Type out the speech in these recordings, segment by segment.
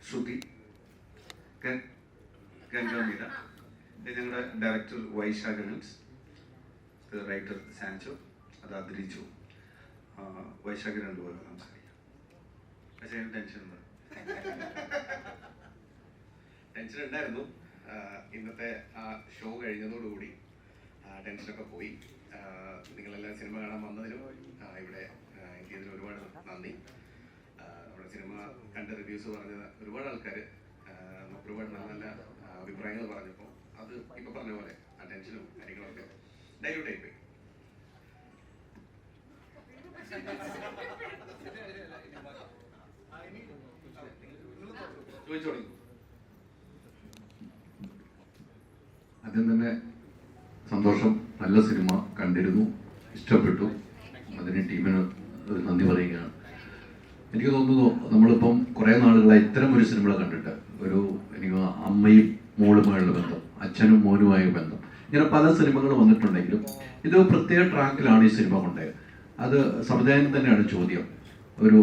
ശ്രുതി, ഗംഗാമീര, ഞങ്ങളുടെ director വൈശാഖനൻസ്, writer Sancho, അത് അദ്രിച്ചു. വൈശാഖ രണ്ടുപോലെ സംസാരിക്കാം. പക്ഷേ ടെൻഷൻ ഉണ്ടായിരുന്നു. ഇന്നത്തെ ആ ഷോ കഴിഞ്ഞതോടുകൂടി ടെൻഷനൊക്കെ പോയി. നിങ്ങളെല്ലാം സിനിമ കാണാൻ വന്നതിനും ഇവിടെ എനിക്ക് ഒരുപാട് നന്ദി. നമ്മുടെ സിനിമ കണ്ട റിവ്യൂസ് പറഞ്ഞ ഒരുപാട് ആൾക്കാർ ഒരുപാട് നല്ല നല്ല അഭിപ്രായങ്ങൾ പറഞ്ഞപ്പോൾ അത് ഇപ്പം പറഞ്ഞ പോലെ ആ ടെൻഷനും കാര്യങ്ങളൊക്കെ ഡൈല്യൂട്ട് ആയിപ്പോയി. ചോദിച്ചോളൂ. ആദ്യം തന്നെ സന്തോഷം, നല്ല സിനിമ കണ്ടിരുന്നു, ഇഷ്ടപ്പെട്ടു. അതിന് ടീമിന് നന്ദി പറയുകയാണ്. എനിക്ക് തോന്നുന്നു നമ്മളിപ്പം കുറേ നാളുകളായി ഇത്തരം ഒരു സിനിമ കണ്ടിട്ട്, എനിക്ക് അമ്മയും മോളുമായുള്ള ബന്ധം, അച്ഛനും മോനുമായ ബന്ധം, ഇങ്ങനെ പല സിനിമകൾ വന്നിട്ടുണ്ടെങ്കിലും ഇത് പ്രത്യേക ട്രാക്കിലാണ് ഈ സിനിമ കൊണ്ടത്. അത് സംവിധാനം തന്നെയാണ് ചോദ്യം. ഒരു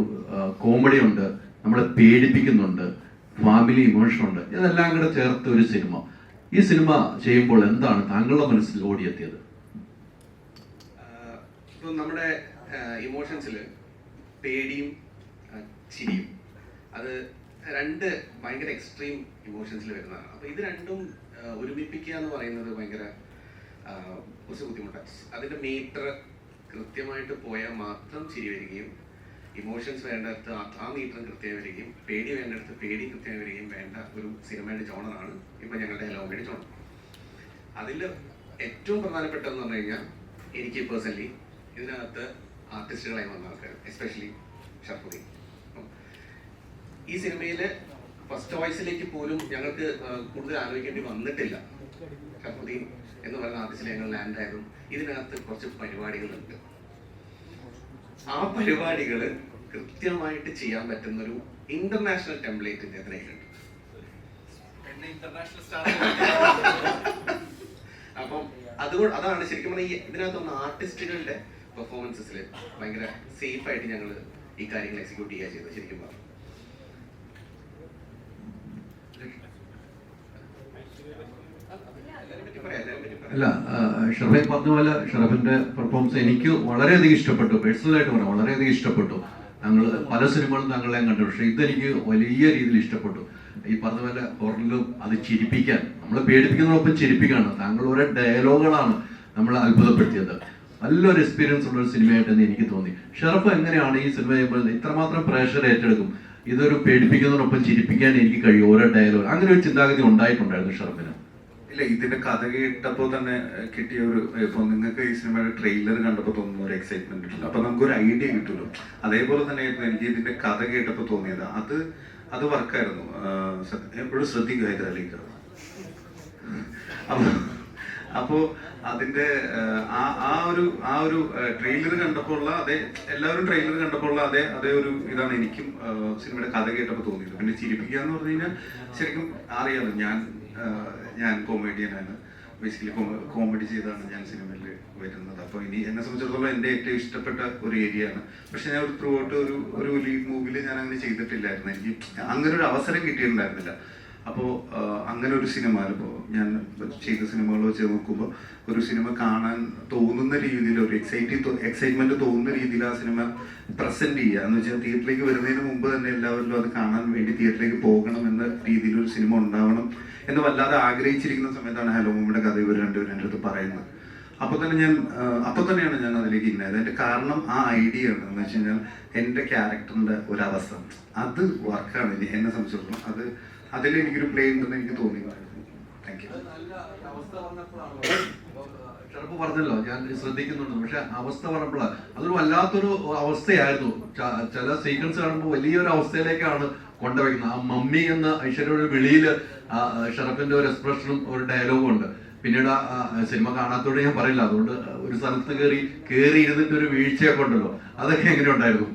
കോമഡി ഉണ്ട്, നമ്മളെ പേടിപ്പിക്കുന്നുണ്ട്, ഫാമിലി ഇമോഷൻ ഉണ്ട്, ഇതെല്ലാം കൂടെ ചേർത്ത് ഒരു സിനിമ. ഈ സിനിമ ചെയ്യുമ്പോൾ എന്താണ് താങ്കളുടെ മനസ്സിൽ ഓടിയെത്തിയത്? ഇപ്പം നമ്മുടെ ഇമോഷൻസിൽ പേടിയും ചിരിയും, അത് രണ്ട് ഭയങ്കര എക്സ്ട്രീം ഇമോഷൻസിൽ വരുന്നതാണ്. അപ്പോൾ ഇത് രണ്ടും ഒരുമിപ്പിക്കുക എന്ന് പറയുന്നത് ഭയങ്കര കുറച്ച് ബുദ്ധിമുട്ടാണ്. അതിൻ്റെ മീറ്റർ കൃത്യമായിട്ട് പോയാൽ മാത്രം ചിരി വരികയും, ഇമോഷൻസ് വേണ്ടടുത്ത് ആ മീറ്ററും കൃത്യമായി വരികയും, പേടി വേണ്ടടുത്ത് പേടി കൃത്യമായി വരികയും വേണ്ട ഒരു സിനിമയുടെ ജോണറാണ് ഇപ്പം ഞങ്ങളുടെ ഹലോ കോമഡി ജോണർ. അതിൽ ഏറ്റവും പ്രധാനപ്പെട്ടതെന്ന് പറഞ്ഞു കഴിഞ്ഞാൽ എനിക്ക് പേഴ്സണലി ഇതിനകത്ത് ആർട്ടിസ്റ്റുകളായി വന്ന ആൾക്കാർ, എസ്പെഷ്യലി ഷർഫുദ്ദീൻ. ഈ സിനിമയിൽ ഫസ്റ്റ് വോയിസിലേക്ക് പോലും ഞങ്ങൾക്ക് കൂടുതൽ ആലോചിക്കേണ്ടി വന്നിട്ടില്ല. ഷർഫുദ്ദീൻ എന്ന് പറയുന്ന ആർട്ടിസ്റ്റിൽ ഞങ്ങൾ ലാൻഡ് ആയതും ഇതിനകത്ത് കുറച്ച് പരിപാടികളുണ്ട്. ആ പരിപാടികൾ കൃത്യമായിട്ട് ചെയ്യാൻ പറ്റുന്ന ഒരു ഇന്റർനാഷണൽ ടെംപ്ലേറ്റ് ഇതിനകത്തുണ്ട്. അപ്പം അതാണ് ശരിക്കും പറഞ്ഞാൽ ഇതിനകത്തുള്ള ആർട്ടിസ്റ്റുകളുടെ പെർഫോമൻസസിൽ ഭയങ്കര സേഫ് ആയിട്ട് ഞങ്ങൾ ഈ കാര്യങ്ങൾ എക്സിക്യൂട്ട് ചെയ്യുക ചെയ്തത് ശരിക്കും പറഞ്ഞു. അല്ല, ഷറഫെ പറഞ്ഞ പോലെ ഷറഫിന്റെ പെർഫോമൻസ് എനിക്ക് വളരെയധികം ഇഷ്ടപ്പെട്ടു. പേഴ്സണലായിട്ട് പറയാം, വളരെയധികം ഇഷ്ടപ്പെട്ടു. ഞങ്ങൾ പല സിനിമകളും ഞങ്ങളെയും കണ്ടു, പക്ഷെ ഇതെനിക്ക് വലിയ രീതിയിൽ ഇഷ്ടപ്പെട്ടു. ഈ പറഞ്ഞ പോലെ ഹൊററിലും അത് ചിരിപ്പിക്കാൻ, നമ്മളെ പേടിപ്പിക്കുന്നതിനൊപ്പം ചിരിപ്പിക്കാണ്. താങ്കൾ ഓരോ ഡയലോഗുകളാണ് നമ്മളെ അത്ഭുതപ്പെടുത്തിയത്. നല്ലൊരു എക്സ്പീരിയൻസ് ഉള്ള ഒരു സിനിമയായിട്ടെന്ന് എനിക്ക് തോന്നി. ഷറഫ് എങ്ങനെയാണ് ഈ സിനിമ ഇത്രമാത്രം പ്രേക്ഷകർ ഏറ്റെടുക്കും? ഇതൊരു പേടിപ്പിക്കുന്നതിനൊപ്പം ചിരിപ്പിക്കാൻ എനിക്ക് കഴിയും, ഓരോ ഡയലോഗ്. അങ്ങനെ ഒരു ചിന്താഗതി ഉണ്ടായിട്ടുണ്ടായിരുന്നു ഷറഫിന്? ഇല്ല, ഇതിന്റെ കഥ കേട്ടപ്പോൾ തന്നെ കിട്ടിയ ഒരു, ഇപ്പൊ നിങ്ങൾക്ക് ഈ സിനിമയുടെ ട്രെയിലർ കണ്ടപ്പോൾ തോന്നുന്ന ഒരു എക്സൈറ്റ്മെന്റ് കിട്ടില്ല, അപ്പൊ നമുക്കൊരു ഐഡിയ കിട്ടുമല്ലോ. അതേപോലെ തന്നെ എനിക്ക് ഇതിന്റെ കഥ കേട്ടപ്പോൾ തോന്നിയത് അത് വർക്കായിരുന്നു. എപ്പോഴും ശ്രദ്ധിക്കുക ഹൈദരാലിക്ക്. അപ്പോ അതിന്റെ ആ ഒരു ട്രെയിലർ കണ്ടപ്പോൾ ഉള്ള എല്ലാവരും ട്രെയിലർ കണ്ടപ്പോൾ ഉള്ള അതേ ഒരു ഇതാണ് എനിക്കും സിനിമയുടെ കഥ കേട്ടപ്പോൾ തോന്നിയത്. പിന്നെ ചിരിപ്പിക്കുക എന്ന് പറഞ്ഞു കഴിഞ്ഞാൽ ശരിക്കും അറിയാലോ, ഞാൻ കോമഡിയനാണ്. ബേസിക്കലി കോമഡി ചെയ്താണ് ഞാൻ സിനിമയിൽ വരുന്നത്. അപ്പോൾ ഇനി എന്നെ സംബന്ധിച്ചിടത്തോളം എൻ്റെ ഏറ്റവും ഇഷ്ടപ്പെട്ട ഒരു ഏരിയ ആണ്. പക്ഷെ ഞാൻ ഒരു ത്രൂ ഔട്ട് ഒരു ലീഡ് മൂവിൽ ഞാൻ അങ്ങനെ ചെയ്തിട്ടില്ലായിരുന്നു. എനിക്ക് അങ്ങനെ ഒരു അവസരം കിട്ടിയിട്ടുണ്ടായിരുന്നില്ല. അപ്പോൾ അങ്ങനെ ഒരു സിനിമ, ഇപ്പോൾ ഞാൻ ചെയ്ത സിനിമകൾ വെച്ച് നോക്കുമ്പോൾ ഒരു സിനിമ കാണാൻ തോന്നുന്ന രീതിയിൽ, ഒരു എക്സൈറ്റ്മെന്റ് തോന്നുന്ന രീതിയിൽ ആ സിനിമ പ്രസന്റ് ചെയ്യുക എന്ന് വെച്ചാൽ തിയേറ്ററിലേക്ക് വരുന്നതിന് മുമ്പ് തന്നെ എല്ലാവരിലും അത് കാണാൻ വേണ്ടി തിയേറ്ററിലേക്ക് പോകണം എന്ന രീതിയിൽ ഒരു സിനിമ ഉണ്ടാവണം എന്ന് വല്ലാതെ ആഗ്രഹിച്ചിരിക്കുന്ന സമയത്താണ് ഹലോ കോമഡിയുടെ കഥ ഇവർ രണ്ടുപേരും എൻ്റെ അടുത്ത് പറയുന്നത്. അപ്പോൾ തന്നെയാണ് ഞാൻ അതിലേക്ക് ഇന്നത്. അതിന്റെ കാരണം ആ ഐഡിയ ആണ്. എന്ന് വെച്ച് കഴിഞ്ഞാൽ എൻ്റെ ക്യാരക്ടറിന്റെ ഒരവസ്ഥ അത് വർക്കാണ് എന്നെ സംബന്ധിച്ചിടത്തോളം. അതിൽ എനിക്കൊരു പ്ലേ ഉണ്ടെന്ന് എനിക്ക് തോന്നിയിരുന്നു. Thank you. ഷറഫ് പറഞ്ഞല്ലോ, ഞാൻ ശ്രദ്ധിക്കുന്നുണ്ട്. പക്ഷെ അവസ്ഥ പറഞ്ഞപ്പോൾ അതൊരു വല്ലാത്തൊരു അവസ്ഥയായിരുന്നു. ചില സീക്വൻസ് കാണുമ്പോൾ വലിയൊരു അവസ്ഥയിലേക്കാണ് കൊണ്ടുവയ്ക്കുന്നത്. ആ മമ്മി എന്ന ഐശ്വര്യയുടെ വിളിയിൽ ഷറഫിന്റെ ഒരു എക്സ്പ്രഷനും ഒരു ഡയലോഗും ഉണ്ട്. പിന്നീട് സിനിമ കാണാത്തോടെ ഞാൻ പറയില്ല, അതുകൊണ്ട് ഒരു സ്ഥലത്ത് കയറി ഇരുന്നിട്ട് ഒരു വീഴ്ചയൊക്കെ ഉണ്ടല്ലോ, അതൊക്കെ എങ്ങനെ ഉണ്ടായിരുന്നു?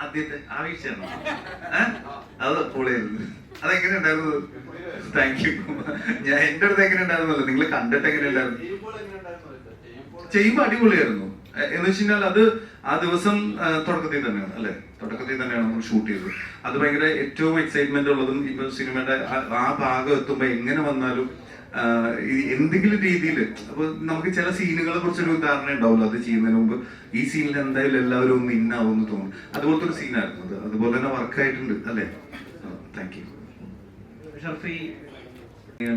ആദ്യത്തെ ആ വീഴ്ചയാണോ? അത് പൊളിയായിരുന്നു. അതെങ്ങനെ ഉണ്ടായിരുന്നു? Thank you. ഞാൻ എൻ്റെ അടുത്ത് എങ്ങനെ ഉണ്ടായിരുന്നല്ലോ, നിങ്ങൾ കണ്ടിട്ട് എങ്ങനെ ഉണ്ടായിരുന്നു? ചെയ്യുമ്പോ അടിപൊളിയായിരുന്നു. എന്ന് വെച്ച് കഴിഞ്ഞാൽ ആ ദിവസം തുടക്കത്തിൽ തന്നെയാണ് അല്ലെ, തുടക്കത്തിൽ തന്നെയാണ് നമ്മൾ ഷൂട്ട് ചെയ്തത്. അത് ഭയങ്കര ഏറ്റവും എക്സൈറ്റ്മെന്റ് ഉള്ളതും ഇപ്പൊ സിനിമയുടെ ആ ഭാഗം എത്തുമ്പോ എങ്ങനെ വന്നാലും എന്തെങ്കിലും രീതിയിൽ അപ്പൊ നമുക്ക് ചില സീനുകളെ കുറിച്ചൊരു ധാരണ ഉണ്ടാവുമല്ലോ, അത് ചെയ്യുന്നതിന് മുമ്പ് ഈ സീനിൽ എന്തായാലും എല്ലാവരും ഒന്ന് ഇന്നാവും എന്ന് തോന്നും. അതുപോലത്തെ ഒരു സീനായിരുന്നു അത്. അതുപോലെ തന്നെ വർക്കായിട്ടുണ്ട് അല്ലെ. Thank you.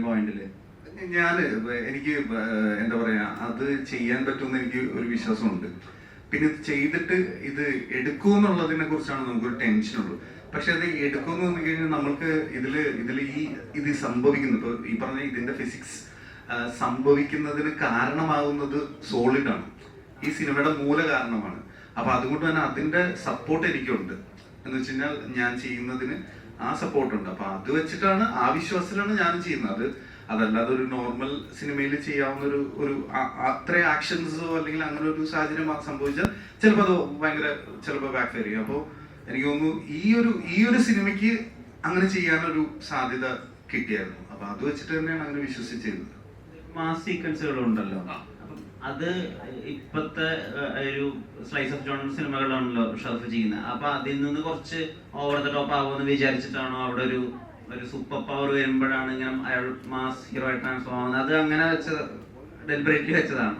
പോയിന്റില് എനിക്ക് എന്താ പറയാ, അത് ചെയ്യാൻ പറ്റുമെന്ന് എനിക്ക് ഒരു വിശ്വാസമുണ്ട്. പിന്നെ ഇത് ചെയ്തിട്ട് ഇത് എടുക്കുമെന്നുള്ളതിനെ കുറിച്ചാണ് നമുക്കൊരു ടെൻഷനുള്ളൂ. പക്ഷെ അത് എടുക്കുമെന്ന് പറഞ്ഞു കഴിഞ്ഞാൽ നമ്മൾക്ക് ഇത് സംഭവിക്കുന്നു, ഇപ്പൊ ഈ പറഞ്ഞ ഇതിന്റെ ഫിസിക്സ് സംഭവിക്കുന്നതിന് കാരണമാകുന്നത് സോളിഡാണ്, ഈ സിനിമയുടെ മൂല കാരണമാണ്. അപ്പൊ അതുകൊണ്ട് തന്നെ അതിന്റെ സപ്പോർട്ട് എനിക്കുണ്ട്. എന്ന് വെച്ച് കഴിഞ്ഞാൽ ഞാൻ ചെയ്യുന്നതിന് ആ സപ്പോർട്ടുണ്ട്. അപ്പൊ അത് വെച്ചിട്ടാണ്, ആ വിശ്വാസത്തിലാണ് ഞാൻ ചെയ്യുന്നത്. അതല്ലാതെ ഒരു നോർമൽ സിനിമയിൽ ചെയ്യാവുന്ന ഒരു അത്ര ആക്ഷൻസോ അല്ലെങ്കിൽ അങ്ങനെ ഒരു സാഹചര്യം സംഭവിച്ചാൽ ചിലപ്പോൾ അത് ഭയങ്കര ചിലപ്പോൾ ബാക്ക് ഫെയർ ചെയ്യും. അപ്പോൾ എനിക്ക് തോന്നുന്നു ഈ ഒരു സിനിമയ്ക്ക് അങ്ങനെ ചെയ്യാനൊരു സാധ്യത കിട്ടിയായിരുന്നു. അപ്പൊ അത് വെച്ചിട്ട് തന്നെയാണ് അങ്ങനെ വിശ്വസിച്ചത്. മാസ് സീക്വൻസുകളുണ്ടല്ലോ, അത് ഇപ്പത്തെ ഒരു സ്ലൈസ് ഓഫ് ജോൺ സിനിമകളാണല്ലോ ഷർഫ് ചെയ്യുന്നത്. അപ്പൊ അതിൽ നിന്ന് കുറച്ച് ഓവർ ദ ടോപ്പ് ആവുമെന്ന് വിചാരിച്ചിട്ടാണോ അവിടെ ഒരു സൂപ്പർ പവർ വരുമ്പോഴാണ് ഇങ്ങനെ അയാൾ മാസ് ഹീറോ ആയിട്ട് ട്രാൻസ്ഫോം ആവുന്നത്? അത് അങ്ങനെ വെച്ചത് ഡെലിബറേറ്റ്ലി വെച്ചതാണ്?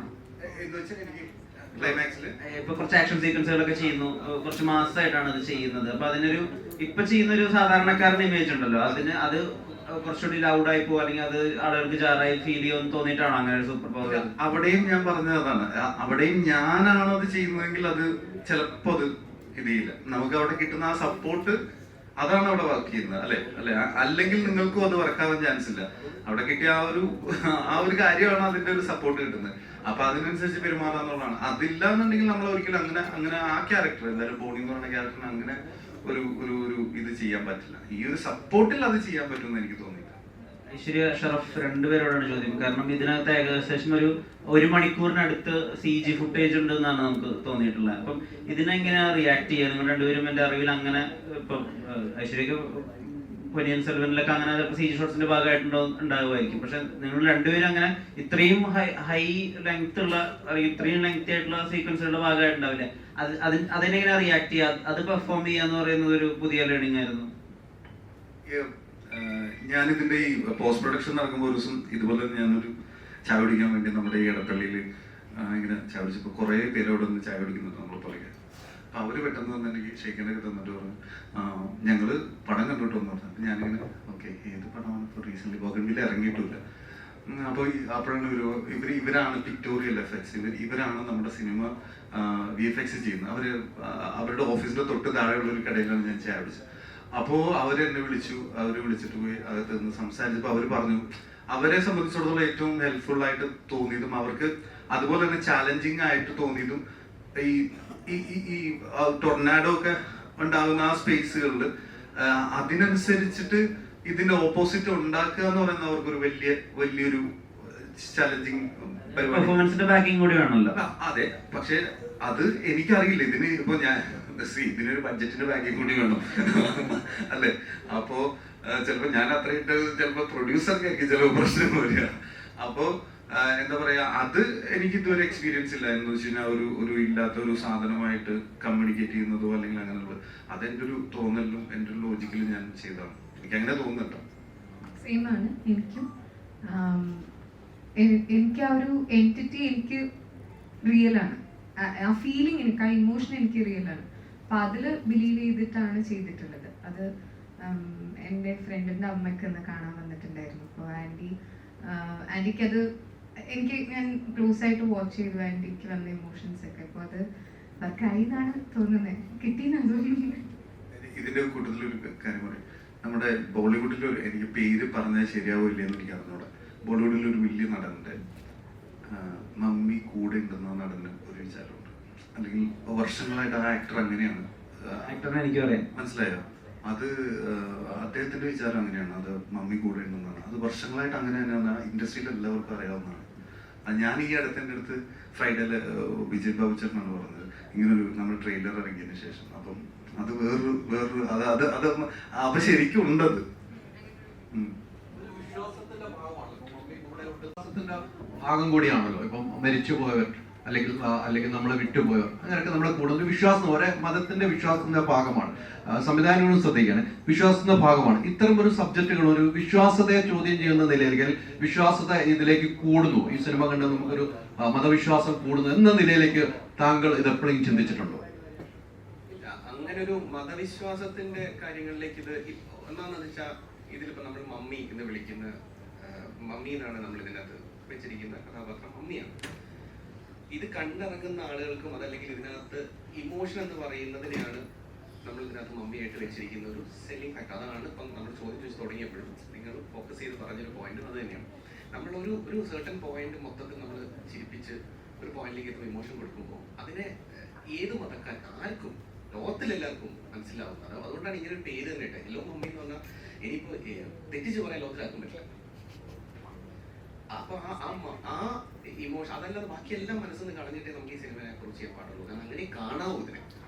ഇപ്പൊ കുറച്ച് ആക്ഷൻ സീക്വൻസുകളൊക്കെ ചെയ്യുന്നു, കുറച്ച് മാസമായിട്ടാണ് അത് ചെയ്യുന്നത്. അപ്പൊ അതിനൊരു ഇപ്പൊ ചെയ്യുന്ന ഒരു സാധാരണക്കാരന്റെ ഇമേജ് ഉണ്ടല്ലോ, അത് കുറച്ചുകൂടി ലൗഡായി പോകും, അല്ലെങ്കിൽ അത് ആളുകൾക്ക് ജാറായി ഫീൽ ചെയ്യുമെന്ന് തോന്നിയിട്ടാണോ അങ്ങനെ ഒരു സൂപ്പർ പവർ? അവിടെയും ഞാൻ പറഞ്ഞത് അതാണ്. അവിടെയും ഞാനാണോ അത് ചെയ്യുന്നതെങ്കിൽ അത് ചിലപ്പോ അത് ഇതില്ല. നമുക്ക് അവിടെ കിട്ടുന്ന ആ സപ്പോർട്ട് അതാണ് അവിടെ വർക്ക് ചെയ്യുന്നത് അല്ലെ. അല്ലെങ്കിൽ നിങ്ങൾക്കും അത് വർക്കാവാൻ ചാൻസ് ഇല്ല. അവിടെ കിട്ടിയ ആ ഒരു കാര്യമാണ് അതിന്റെ ഒരു സപ്പോർട്ട് കിട്ടുന്നത്. അപ്പൊ അതിനനുസരിച്ച് പെരുമാറാന്നുള്ളതാണ്. അതില്ല എന്നുണ്ടെങ്കിൽ നമ്മൾ ഒരിക്കലും അങ്ങനെ ആ ക്യാരക്ടർ എന്തായാലും ബോണി എന്ന് പറയുന്ന ക്യാരക്ടറിന് അങ്ങനെ ഒരു ഇത് ചെയ്യാൻ പറ്റില്ല. ഈ ഒരു സപ്പോർട്ടിൽ അത് ചെയ്യാൻ പറ്റുമെന്ന് എനിക്ക് തോന്നിയില്ല. ഐശ്വര്യ, ഷറഫ് രണ്ടുപേരോടാണ് ചോദ്യം. കാരണം ഇതിനകത്ത് ഏകദേശം ഒരു മണിക്കൂറിനടുത്ത് CG ഫുട്ടേജ് ഉണ്ട് എന്നാണ് നമുക്ക് തോന്നിയിട്ടുള്ളത്. അപ്പം ഇതിനെങ്ങനെ റിയാക്ട് ചെയ്യുക നിങ്ങൾ രണ്ടുപേരും? എന്റെ അറിവിൽ അങ്ങനെ ഇപ്പം ഐശ്വര്യക്ക് പൊന്നിയൻ സെൽവനിലൊക്കെ അങ്ങനെ CG ഷോട്ട്സിന്റെ ഉണ്ടാകുമായിരിക്കും. പക്ഷെ നിങ്ങൾ രണ്ടുപേരും അങ്ങനെ ഇത്രയും ഹൈ ലെങ്ത് ഉള്ള അല്ലെങ്കിൽ ഇത്രയും ലെങ്ത് ആയിട്ടുള്ള സീക്വൻസുകളുടെ ഭാഗമായിട്ടുണ്ടാവില്ല. അതിനെങ്ങനെ റിയാക്ട് ചെയ്യുക, അത് പെർഫോം ചെയ്യാന്ന് പറയുന്നത് ഒരു പുതിയ ലേണിംഗ് ആയിരുന്നു. ഞാനിതിന്റെ ഈ പോസ്റ്റ് പ്രൊഡക്ഷൻ നടക്കുമ്പോൾ ഒരു ദിവസം ഇതുപോലെ ഞാനൊരു ചായ കുടിക്കാൻ വേണ്ടി നമ്മുടെ ഈ ഇടപ്പള്ളിയിൽ ഇങ്ങനെ ചായ കുടിച്ചപ്പോൾ കുറെ പേരോട് ഒന്ന് ചായ കുടിക്കുന്നുണ്ട് നമ്മളെ പോലെ. അപ്പൊ അവര് പെട്ടെന്ന് വന്ന് എനിക്ക് ഷെയ്ക്കനൊക്കെ തന്നിട്ട് പറഞ്ഞു, ഞങ്ങള് പടം കണ്ടിട്ട് വന്നു പറഞ്ഞു. അപ്പൊ ഞാനിങ്ങനെ ഓക്കെ, ഏത് പടമാണ് ഇപ്പൊ റീസെന്റ് ബോഗൻവില്ല ഇറങ്ങിയിട്ടില്ല. അപ്പൊ അപ്പോഴാണ് ഇവരാണ് പിക്ടോറിയൽ എഫക്ട്സ്, ഇവരാണ് നമ്മുടെ സിനിമ VFX ചെയ്യുന്നത്. അവരുടെ ഓഫീസിന്റെ തൊട്ട് താഴെയുള്ള ഒരു കടയിലാണ് ഞാൻ ചായ കുടിച്ചത്. അപ്പോ അവരെന്നെ വിളിച്ചിട്ട് പോയി അകത്ത് നിന്ന് സംസാരിച്ചപ്പോ അവര് പറഞ്ഞു അവരെ സംബന്ധിച്ചിടത്തോളം ഏറ്റവും ഹെൽപ്ഫുൾ ആയിട്ട് തോന്നിയതും അവർക്ക് അതുപോലെ തന്നെ ചാലഞ്ചിങ് ആയിട്ട് തോന്നിയതും ഈ ടൊർണാഡോ ഒക്കെ ഉണ്ടാകുന്ന ആ സ്പേസുകളിൽ അതിനനുസരിച്ചിട്ട് ഇതിന്റെ ഓപ്പോസിറ്റ് ഉണ്ടാക്കുക എന്ന് പറയുന്നത് അവർക്കൊരു വലിയൊരു ചാലഞ്ചിങ് പരിപാടി. അതെ, പക്ഷെ അത് എനിക്കറിയില്ല. ഇപ്പൊ ഇതിനൊരു ബഡ്ജറ്റിന്റെ ബാക്കിങ് കൂടി വേണം അല്ലെ. അപ്പോ ചിലപ്പോ ഞാൻ അത്രയിട്ട് ചിലപ്പോ പ്രൊഡ്യൂസർക്കായിരിക്കും ചിലപ്പോ പ്രശ്നം വരിക. അപ്പോ എന്താ പറയാ, അത് എനിക്ക് ഇതുവരെ എക്സ്പീരിയൻസ് ഇല്ല. എന്ന് വെച്ച് കഴിഞ്ഞാൽ ഒരു ഇല്ലാത്ത ഒരു സാധനമായിട്ട് കമ്മ്യൂണിക്കേറ്റ് ചെയ്യുന്നതോ അല്ലെങ്കിൽ അങ്ങനെയുള്ളത്. അതെന്റെ ഒരു തോന്നലും എന്റെ ഒരു ലോജിക്കലും ഞാൻ ചെയ്തതാണ്. എനിക്ക് അങ്ങനെ തോന്നുന്നുണ്ടോ? സെയിം ആണ് എനിക്കും. എനിക്ക് ആ ഒരു എൻറ്റിറ്റി എനിക്ക് റിയൽ ആണ്. ആ ഫീലിംഗ് എനിക്ക്, ആ ഇമോഷൻ എനിക്ക് റിയൽ ആണ്. അപ്പൊ അതില് ബിലീവ് ചെയ്തിട്ടാണ് ചെയ്തിട്ടുള്ളത്. അത് എൻ്റെ ഫ്രണ്ടിന്റെ അമ്മയ്ക്ക് ഒന്ന് കാണാൻ വന്നിട്ടുണ്ടായിരുന്നു. അപ്പോൾ ആൻറ്റിക്ക് അത് ഞാൻ ക്ലോസ് ആയിട്ട് വാച്ച് ചെയ്തു ആൻറ്റിക്ക് വന്ന ഇമോഷൻസ് ഒക്കെ. അപ്പോൾ അത് വർക്കായി എന്നാണ് തോന്നുന്നത്, കിട്ടിയെന്നാണ് തോന്നുന്നത്. ഇതിന്റെ കൂട്ടത്തിലൊരു കാര്യം പറയും, നമ്മുടെ ബോളിവുഡിൽ എനിക്ക് പേര് പറഞ്ഞാൽ ശരിയാവില്ല എന്ന് എനിക്ക് അറിഞ്ഞൂടാ. ബോളിവുഡിൽ ഒരു വലിയ നടനുണ്ട്, മമ്മി കൂടെ ഉണ്ടെന്ന നടന് ഒരു വിചാരമുണ്ട്. അല്ലെങ്കിൽ വർഷങ്ങളായിട്ട് ആ ആക്ടർ അങ്ങനെയാണ്. മനസ്സിലായോ? അത് അദ്ദേഹത്തിന്റെ വിചാരം അങ്ങനെയാണ്, അത് മമ്മി കൂടെ ഉണ്ടെന്നാണ്. അത് വർഷങ്ങളായിട്ട് അങ്ങനെ തന്നെയാണ്, ഇൻഡസ്ട്രിയിൽ എല്ലാവർക്കും അറിയാവുന്നതാണ്. ഞാൻ ഈ എൻ്റെ അടുത്ത് ഫ്രൈഡേയില് വിജയ് ബാബു ചേട്ടനാണ് പറഞ്ഞത് ഇങ്ങനൊരു നമ്മുടെ ട്രെയിലർ ഇറങ്ങിയതിന് ശേഷം. അപ്പം അത് വേറൊരു അത് അപ്പൊ ശരിക്കും ഉണ്ടത്. ഭാഗം കൂടിയാണല്ലോ. ഇപ്പം മരിച്ചു പോയവർ അല്ലെങ്കിൽ നമ്മളെ വിട്ടുപോയോ, അങ്ങനെയൊക്കെ നമ്മളെ കൂടുതൽ വിശ്വാസം, ഒരേ മതത്തിന്റെ വിശ്വാസത്തിന്റെ ഭാഗമാണ്. സംവിധാനങ്ങളും ശ്രദ്ധിക്കുകയാണ്, വിശ്വാസത്തിന്റെ ഭാഗമാണ്. ഇത്തരം ഒരു സബ്ജക്റ്റുകൾ ഒരു വിശ്വാസതയെ ചോദ്യം ചെയ്യുന്ന നിലയിൽ, വിശ്വാസത ഇതിലേക്ക് കൂടുന്നു, ഈ സിനിമ കണ്ട് നമുക്കൊരു മതവിശ്വാസം കൂടുന്നു എന്ന നിലയിലേക്ക് താങ്കൾ ഇത് എപ്പോഴും ചിന്തിച്ചിട്ടുണ്ടോ? അങ്ങനെ ഒരു മതവിശ്വാസത്തിന്റെ കാര്യങ്ങളിലേക്ക് ഇത് ഒന്നാന്ന് വെച്ചാൽ, ഇതിലിപ്പോ നമ്മൾ മമ്മി എന്ന് വിളിക്കുന്ന മമ്മി എന്നാണ് നമ്മൾ ഇതിനകത്ത് വെച്ചിരിക്കുന്ന കഥാപാത്രം മമ്മിയാണ്. ഇത് കണ്ടിറങ്ങുന്ന ആളുകൾക്കും അതല്ലെങ്കിൽ ഇതിനകത്ത് ഇമോഷൻ എന്ന് പറയുന്നതിനെയാണ് നമ്മൾ ഇതിനകത്ത് മമ്മിയായിട്ട് വെച്ചിരിക്കുന്ന ഒരു സെല്ലിംഗ് ഫാക്ടർ. അതാണ് ഇപ്പം നമ്മൾ ചോദിച്ചു വെച്ച് തുടങ്ങിയപ്പോഴും നിങ്ങൾ ഫോക്കസ് ചെയ്ത് പറഞ്ഞൊരു പോയിന്റ് അത് തന്നെയാണ്. നമ്മളൊരു സെർട്ടൺ പോയിന്റ് മൊത്തത്തിൽ നമ്മൾ ചിരിപ്പിച്ച് ഒരു പോയിന്റിലേക്ക് എത്തുമ്പോൾ ഇമോഷൻ കൊടുക്കുമ്പോൾ അതിനെ ഏത് മതക്കാർ ആർക്കും ലോകത്തിലെല്ലാവർക്കും മനസ്സിലാവുന്നത്. അതുകൊണ്ടാണ് ഇങ്ങനെ ഒരു പേര് തന്നെ ഇട്ടത്. ഹലോ മമ്മി എന്ന് പറഞ്ഞാൽ ഇനിയിപ്പോ തെറ്റിച്ച് പറയാൻ ലോകത്തിലാക്കാൻ പറ്റില്ല. അപ്പൊ ആ ഇമോഷൻ അതല്ലാതെ ബാക്കിയെല്ലാം മനസ്സിൽ നിന്ന് കളഞ്ഞിട്ടേ നമുക്ക് ഈ സിനിമയെ അപ്രോച്ച് ചെയ്യാൻ പാടുള്ളൂ. കാരണം അങ്ങനെ കാണാവൂ ഇതിനെ,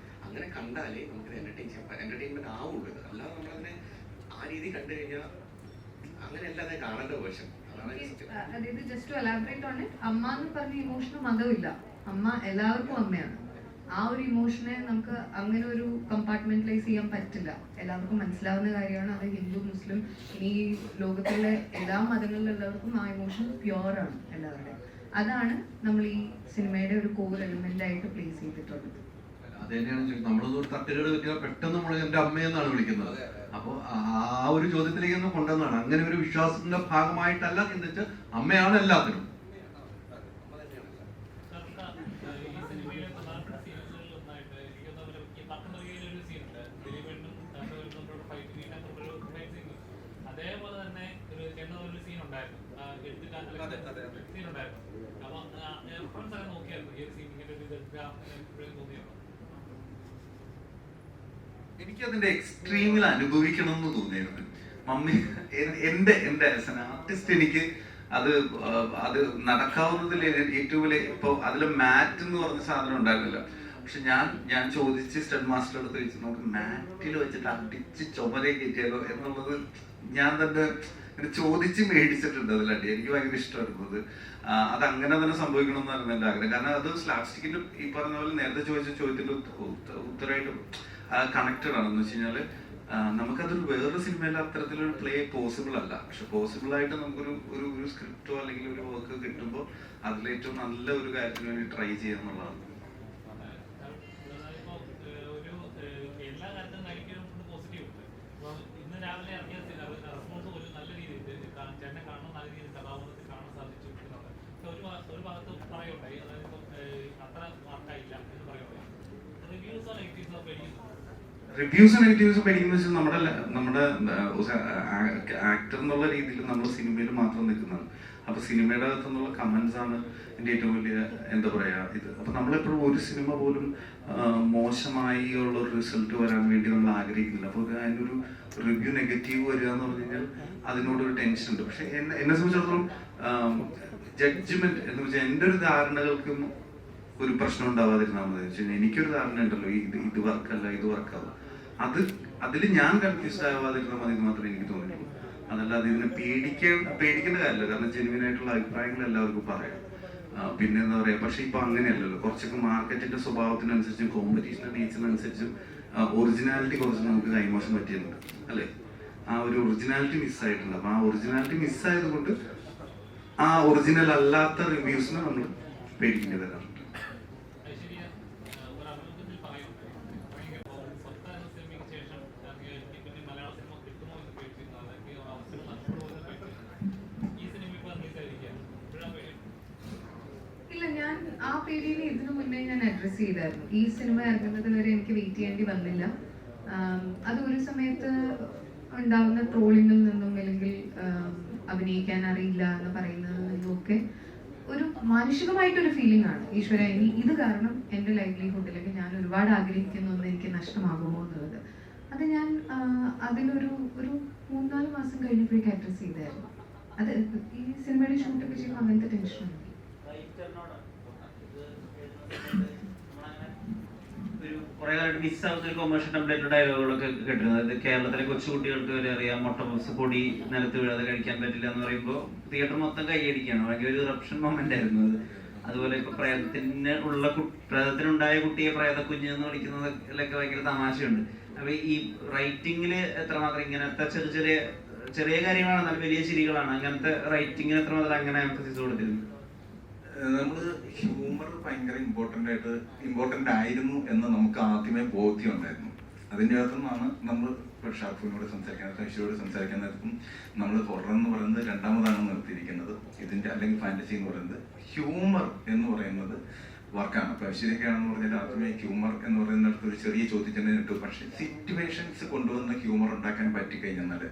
അങ്ങനെ കണ്ടാലേ നമുക്ക് എന്റർടൈൻമെന്റ് ആവുള്ളൂ. ഇത് അല്ലാതെ നമ്മളതിനെ ആ രീതി കണ്ടു കഴിഞ്ഞാൽ അങ്ങനെയല്ല അതിനെ കാണേണ്ട വേഷം. അതായത് just to elaborate on it, അമ്മ എന്ന് പറഞ്ഞ ഇമോഷന് മതമില്ല. അമ്മ എല്ലാവർക്കും അമ്മയാണ്. ആ ഒരു ഇമോഷനെ നമുക്ക് അങ്ങനെ ഒരു കമ്പാർട്ട്മെന്റലൈസ് ചെയ്യാൻ പറ്റില്ല. എല്ലാവർക്കും മനസ്സിലാവുന്ന കാര്യമാണ്. അത് ഹിന്ദു, മുസ്ലിം, ഇനി ലോകത്തിലെ എല്ലാ മതങ്ങളിലുള്ളവർക്കും ആ ഇമോഷൻ പ്യുവറാണ് എല്ലാവരുടെയും. അതാണ് നമ്മൾ ഈ സിനിമയുടെ ഒരു കോർ എലിമെന്റ് ആയിട്ട് പ്ലേസ് ചെയ്തിട്ടുള്ളത്. അത് തന്നെയാണ് നമ്മളൊരു തട്ടുകേട് പറ്റിയാൽ പെട്ടെന്ന് നമ്മൾ എന്റെ അമ്മയെന്നാണ് വിളിക്കുന്നത്. അപ്പൊ ആ ഒരു ചോദ്യത്തിലേക്ക് ഒന്ന് കൊണ്ടുവന്നാണ്. അങ്ങനെ ഒരു വിശ്വാസത്തിന്റെ ഭാഗമായിട്ടല്ല ചിന്തിച്ച് അമ്മയാണ് എല്ലാത്തിനും. അതേപോലെ തന്നെ ഒരു സീൻ ഉണ്ടായിരുന്നു. എനിക്കതിന്റെ എക്സ്ട്രീമിൽ അനുഭവിക്കണം എന്ന് തോന്നിയിരുന്നു. മമ്മി എന്റെ ആസ് എൻ ആർട്ടിസ്റ്റ് എനിക്ക് അത് നടക്കാവുന്നതിൽ ഏറ്റവും വലിയ ഇപ്പൊ അതിൽ മാറ്റ് എന്ന് പറഞ്ഞ സാധനം ഉണ്ടായിരുന്നില്ല. പക്ഷെ ഞാൻ ചോദിച്ച് സ്റ്റഡ് മാസ്റ്റർ അടുത്ത് വെച്ച് നമുക്ക് മാറ്റിൽ വെച്ചിട്ട് അടിച്ച് ചുമരെ കയറ്റിയാലോ എന്നുള്ളത് ഞാൻ തന്നെ ചോദിച്ച് മേടിച്ചിട്ടുണ്ട്. അതിലടി എനിക്ക് ഭയങ്കര ഇഷ്ടമായിരുന്നത്. അത് അങ്ങനെ തന്നെ സംഭവിക്കണം എന്നായിരുന്നു എന്റെ ആഗ്രഹം. കാരണം അത് സ്ലാപ്സ്റ്റിക്കിന്റെ ഈ പറഞ്ഞ പോലെ നേരത്തെ ചോദിച്ച ചോദ്യത്തിന്റെ ഉത്തരമായിട്ട് കണക്റ്റഡ് ആണെന്ന് വെച്ച് കഴിഞ്ഞാല് നമുക്കതൊരു വേറൊരു സിനിമയിൽ അത്തരത്തിലൊരു പ്ലേ പോസിബിൾ അല്ല. പക്ഷെ പോസിബിൾ ആയിട്ട് നമുക്കൊരു സ്ക്രിപ്റ്റോ അല്ലെങ്കിൽ ഒരു വർക്ക് കിട്ടുമ്പോൾ അതിലേറ്റവും നല്ല ഒരു കാര്യത്തിന് വേണ്ടി ട്രൈ ചെയ്യുക എന്നുള്ളതാണ്. രാവിലെ ഇറങ്ങിയ റെസ്പോൺസ് പോലും നല്ല രീതിയിൽ ചേട്ടനെ കാണണം, നല്ല രീതിയിൽ കഥാപാത്രത്തിൽ കാണാൻ സാധിച്ചു. ഒരു ഭാഗത്ത് പറയുണ്ടായി, അതായത് അത്ര മാർക്കായില്ല എന്ന് പറയുണ്ടായി. റിവ്യൂസോ നെഗറ്റീവ്സോ പേടിക്കുന്നു? റിവ്യൂസ് നെഗറ്റീവ്സ് പേടിക്കുന്ന വെച്ചാൽ നമ്മുടെ ആക്ടർ എന്നുള്ള രീതിയിൽ നമ്മൾ സിനിമയിൽ മാത്രം നിൽക്കുന്നതാണ്. അപ്പൊ സിനിമയുടെ അകത്തു നിന്നുള്ള കമന്റ്സ് ആണ് എൻ്റെ ഏറ്റവും വലിയ എന്താ പറയാ ഇത്. അപ്പൊ നമ്മളെപ്പോഴും ഒരു സിനിമ പോലും മോശമായി ഉള്ള ഒരു റിസൾട്ട് വരാൻ വേണ്ടി നമ്മൾ ആഗ്രഹിക്കുന്നില്ല. അപ്പൊ അതിനൊരു റിവ്യൂ നെഗറ്റീവ് വരിക എന്ന് പറഞ്ഞു കഴിഞ്ഞാൽ അതിനോടൊരു ടെൻഷൻ ഉണ്ട്. പക്ഷെ എന്നെ സംബന്ധിച്ചിടത്തോളം ജഡ്ജ്മെന്റ് എന്ന് വെച്ചാൽ എൻ്റെ ഒരു ധാരണകൾക്കും ഒരു പ്രശ്നം ഉണ്ടാവാതിരുന്നാൽ മതി. എനിക്കൊരു ധാരണ ഉണ്ടല്ലോ, ഇത് വർക്കല്ല, ഇത് വർക്കാവും. അതിൽ ഞാൻ കൺഫ്യൂസ്ഡ് ആവാതിരുന്നാൽ മതി എന്ന് മാത്രമേ എനിക്ക് തോന്നിയിട്ടുള്ളൂ. അതല്ലാതെ ഇതിനെ പേടിക്കേണ്ട കാര്യമില്ല. കാരണം ജെന്യുവൻ ആയിട്ടുള്ള അഭിപ്രായങ്ങൾ എല്ലാവർക്കും പറയാം. പിന്നെ എന്താ പറയാ, പക്ഷെ ഇപ്പൊ അങ്ങനെയല്ലല്ലോ. കുറച്ചൊക്കെ മാർക്കറ്റിന്റെ സ്വഭാവത്തിനനുസരിച്ചും കോമ്പറ്റീഷന്റെ നേച്ചറിനനുസരിച്ചും ഒറിജിനാലിറ്റി കുറച്ച് നമുക്ക് കൈമോശം പറ്റിയിട്ടുണ്ട് അല്ലെ. ആ ഒരു ഒറിജിനാലിറ്റി മിസ്സായിട്ടുണ്ട്. അപ്പൊ ആ ഒറിജിനാലിറ്റി മിസ്സായത് കൊണ്ട് ആ ഒറിജിനൽ അല്ലാത്ത റിവ്യൂസിനെ നമ്മൾ പേടിക്കേണ്ടി വരാറുണ്ട്. ഇല്ല, ഞാൻ ആ പേടിയെ ഇതിനു മുന്നേ ഞാൻ അഡ്രസ് ചെയ്തായിരുന്നു. ഈ സിനിമ ഇറങ്ങുന്നത് വരെ എനിക്ക് വെയിറ്റ് ചെയ്യേണ്ടി വന്നില്ല. അത് ഒരു സമയത്ത് ഉണ്ടാവുന്ന ട്രോളിങ്ങിൽ നിന്നും അല്ലെങ്കിൽ അഭിനയിക്കാൻ അറിയില്ല എന്ന് പറയുന്നതിൽ നിന്നും ഒക്കെ ഒരു മാനുഷികമായിട്ടൊരു ഫീലിംഗ് ആണ്. ഈശ്വര, ഇനി ഇത് കാരണം എൻ്റെ ലൈവ്ലിഹുഡ് അല്ലെങ്കിൽ ഞാൻ ഒരുപാട് ആഗ്രഹിക്കുന്ന ഒന്ന് എനിക്ക് നഷ്ടമാകുമോ എന്നുള്ളത്. അത് ഞാൻ അതിലൊരു 3-4 മാസം കഴിഞ്ഞപ്പോഴേക്ക് അഡ്രസ് ചെയ്തായിരുന്നു. അത് ഈ സിനിമയുടെ ഷൂട്ടൊക്കെ ചെയ്യുമ്പോൾ അങ്ങനത്തെ ടെൻഷനുണ്ട്. കുറെ കാലമായിട്ട് മിസ്സാവുന്ന ഒരു കൊമേഴ്ഷ്യൽ ടെംപ്ലേറ്റ് ഡയലോഗുകളൊക്കെ കേട്ടിരുന്നത്. അതായത് കേരളത്തിലെ കൊച്ചുകുട്ടികൾക്ക് വരെ അറിയാം മുട്ട പപ്സ് പൊടി നിലത്ത് വീഴാതെ കഴിക്കാൻ പറ്റില്ല എന്ന് പറയുമ്പോൾ തിയേറ്റർ മൊത്തം കൈയടിക്കുകയാണ്. ഭയങ്കര ഒരു റപ്ഷൻ മൊമെന്റ് ആയിരുന്നു അത്. അതുപോലെ ഇപ്പൊ പ്രേതത്തിനുണ്ടായ കുട്ടിയെ പ്രേത കുഞ്ഞ് എന്ന് വിളിക്കുന്നതിലൊക്കെ ഭയങ്കര തമാശയുണ്ട്. അപ്പൊ ഈ റൈറ്റിങ്ങില് എത്രമാത്രം ഇങ്ങനത്തെ ചെറിയ ചെറിയ ചെറിയ കാര്യങ്ങളാണ്, നല്ല വലിയ ശരികളാണ്, അങ്ങനത്തെ റൈറ്റിങ്ങിന് എത്രമാത്രം അങ്ങനെ എംഫസിസ് കൊടുത്തിരുന്നു? നമ്മള് ഹ്യൂമർ ഭയങ്കര ഇമ്പോർട്ടന്റ് ആയിരുന്നു എന്ന് നമുക്ക് ആദ്യമേ ബോധ്യം ഉണ്ടായിരുന്നു. അതിൻ്റെ അകത്തുനിന്നാണ് നമ്മൾ ഇപ്പോൾ ഷാഫിനോട് സംസാരിക്കാൻ നേരത്തും ഐശ്വര്യോട് സംസാരിക്കാൻ നേരത്തും നമ്മൾ ഹൊറർ എന്ന് പറയുന്നത് രണ്ടാമതാണ് നിർത്തിയിരിക്കുന്നത്. ഇതിൻ്റെ അല്ലെങ്കിൽ ഫാന്റസി എന്ന് പറയുന്നത് ഹ്യൂമർ എന്ന് പറയുന്നത് വർക്കാണ്. അപ്പോൾ ഐശ്വര്യക്കാണെന്ന് പറഞ്ഞാൽ ആദ്യമേ ഹ്യൂമർ എന്ന് പറയുന്നിടത്ത് ഒരു ചെറിയ ചോദ്യചിഹ്നം ഇട്ടു. പക്ഷേ സിറ്റുവേഷൻസ് കൊണ്ടുവന്ന് ഹ്യൂമർ ഉണ്ടാക്കാൻ പറ്റിക്കഴിഞ്ഞാൽ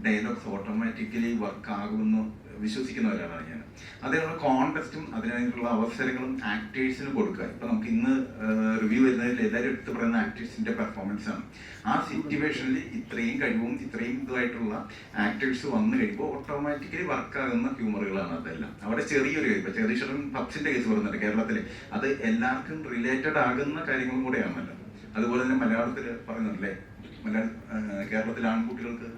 ഡയലോഗ്സ് ഓട്ടോമാറ്റിക്കലി വർക്ക് ആകുമെന്ന് വിശ്വസിക്കുന്ന ഒരാളാണ് ഞാൻ. അതിനുള്ള കോൺടെസ്റ്റും അതിനായിട്ടുള്ള അവസരങ്ങളും ആക്ടേഴ്സിന് കൊടുക്കുക. ഇപ്പൊ നമുക്ക് ഇന്ന് റിവ്യൂ വരുന്നതിൽ എല്ലാവരും എടുത്ത് പറയുന്ന ആക്ടേഴ്സിന്റെ പെർഫോമൻസ് ആണ്. ആ സിറ്റുവേഷനിൽ ഇത്രയും കഴിവും ഇത്രയും ഇതുമായിട്ടുള്ള ആക്ടേഴ്സ് വന്നു കഴിയുമ്പോൾ ഓട്ടോമാറ്റിക്കലി വർക്കാകുന്ന ഹ്യൂമറുകളാണ് അതെല്ലാം. അവിടെ ചെറിയൊരു ഇപ്പൊ ജഗദീശ്വരൻ പബ്സിന്റെ കേസ് പറയുന്നുണ്ട് കേരളത്തില്, അത് എല്ലാവർക്കും റിലേറ്റഡ് ആകുന്ന കാര്യങ്ങളും കൂടെയാണല്ലോ. അതുപോലെ തന്നെ മലയാളത്തിൽ പറയുന്നുണ്ടല്ലേ, കേരളത്തിലെ ആൺകുട്ടികൾക്ക്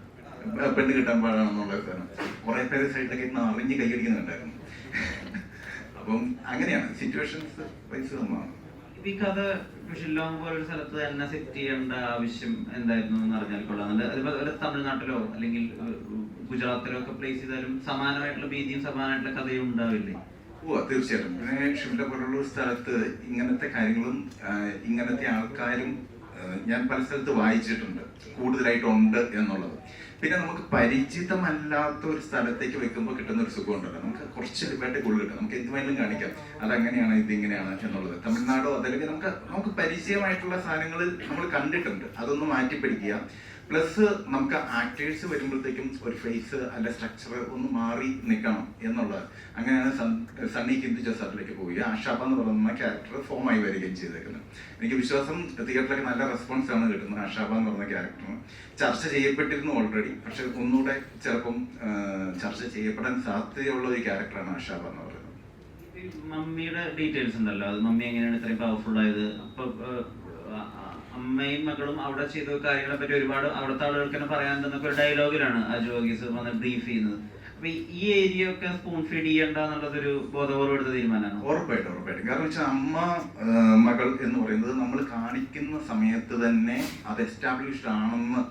പെണ്ണ് കിട്ടാൻ പാടാണെന്നുള്ള കാരണം കുറെ പേര് സൈഡിലൊക്കെ ഇന്ന് അറിഞ്ഞ് കൈയടിക്കുന്നുണ്ടായിരുന്നു. അപ്പം അങ്ങനെയാണ് സിറ്റുവേഷൻസ് വൈസ് ഒന്നാണ്. ഈ കഥ ഷില്ലോങ് പോലൊരു സ്ഥലത്ത് തന്നെ സെറ്റ് ചെയ്യേണ്ട ആവശ്യം എന്തായിരുന്നു എന്ന് അറിഞ്ഞാൽ കൊള്ളാം. അതുപോലെ തമിഴ്നാട്ടിലോ അല്ലെങ്കിൽ ഗുജറാത്തിലോ ഒക്കെ പ്ലേസ് ചെയ്താലും സമാനമായിട്ടുള്ള ഭീതിയും സമാനമായിട്ടുള്ള കഥയും ഉണ്ടാവില്ലേ? തീർച്ചയായിട്ടും. പിന്നെ ഷിംല പോലുള്ള സ്ഥലത്ത് ഇങ്ങനത്തെ കാര്യങ്ങളും ഇങ്ങനത്തെ ആൾക്കാരും ഞാൻ പല സ്ഥലത്ത് വായിച്ചിട്ടുണ്ട്, കൂടുതലായിട്ടുണ്ട് എന്നുള്ളത്. പിന്നെ നമുക്ക് പരിചിതമല്ലാത്ത ഒരു സ്ഥലത്തേക്ക് വെക്കുമ്പോൾ കിട്ടുന്ന ഒരു സുഖം ഉണ്ടല്ലോ, നമുക്ക് കുറച്ച് ഡിബേറ്റ് കൂടുതൽ കിട്ടും. നമുക്ക് എന്ത് വേണമെങ്കിലും കാണിക്കാം, അതങ്ങനെയാണ് ഇതിങ്ങനെയാണ് എന്നുള്ളത്. തമിഴ്നാടോ അതല്ലെങ്കിൽ നമുക്ക് പരിചയമായിട്ടുള്ള സാധനങ്ങൾ നമ്മൾ കണ്ടിട്ടുണ്ട്, അതൊന്ന് മാറ്റിപ്പിടിക്കുക. പ്ലസ് നമുക്ക് ആക്ടേഴ്സ് വരുമ്പോഴത്തേക്കും ഒരു ഫേസ് അല്ല സ്ട്രക്ചർ ഒന്ന് മാറി നിൽക്കണം എന്നുള്ളത്. അങ്ങനെയാണ് സണ്ണി ഹിന്ദു ജസാറിലേക്ക് പോവുക. ആഷാബ എന്ന് പറയുന്ന ക്യാരക്ടർ ഫോമായി വരികയും ചെയ്തേക്കുന്നത്. എനിക്ക് വിശ്വാസം തിയേറ്ററിലൊക്കെ നല്ല റെസ്പോൺസ് ആണ് കിട്ടുന്നത്. ആഷാബ എന്ന് പറയുന്ന ക്യാരക്ടർ ചർച്ച ചെയ്യപ്പെട്ടിരുന്നു ഓൾറെഡി, പക്ഷെ ഒന്നുകൂടെ ചിലപ്പം ചർച്ച ചെയ്യപ്പെടാൻ സാധ്യതയുള്ള ഒരു ക്യാരക്ടറാണ് ആഷാബ എന്ന് പറയുന്നത്. മമ്മിയുടെ ഡീറ്റെയിൽസ് ഉണ്ടല്ലോ, അത് മമ്മി എങ്ങനെയാണ് ഇത്രയും പവർഫുൾ ആയത്? അപ്പൊ അമ്മയും മകളും അവിടെ ചെയ്ത കാര്യങ്ങളെ പറ്റി ഒരുപാട് അവിടുത്തെ ആളുകൾക്ക് തന്നെ പറയാനുണ്ടെന്നൊക്കെ ഒരു ഡയലോഗിലാണ് അജു വർഗീസ് വന്ന് ബ്രീഫ് ചെയ്യുന്നത്. അപ്പൊ ഈ ഏരിയ ഒക്കെ സ്പൂൺ ഫീഡ് ചെയ്യണ്ട എന്നുള്ളതൊരു ബോധപൂർവ്വം എടുത്ത തീരുമാനമാണ്. ഉറപ്പായിട്ടും. കാരണം വെച്ചാൽ അമ്മ മകൾ എന്ന് പറയുന്നത് നമ്മൾ കാണിക്കുന്ന സമയത്ത് തന്നെ അത് എസ്റ്റാബ്ലിഷ്ഡ് ആണെന്ന്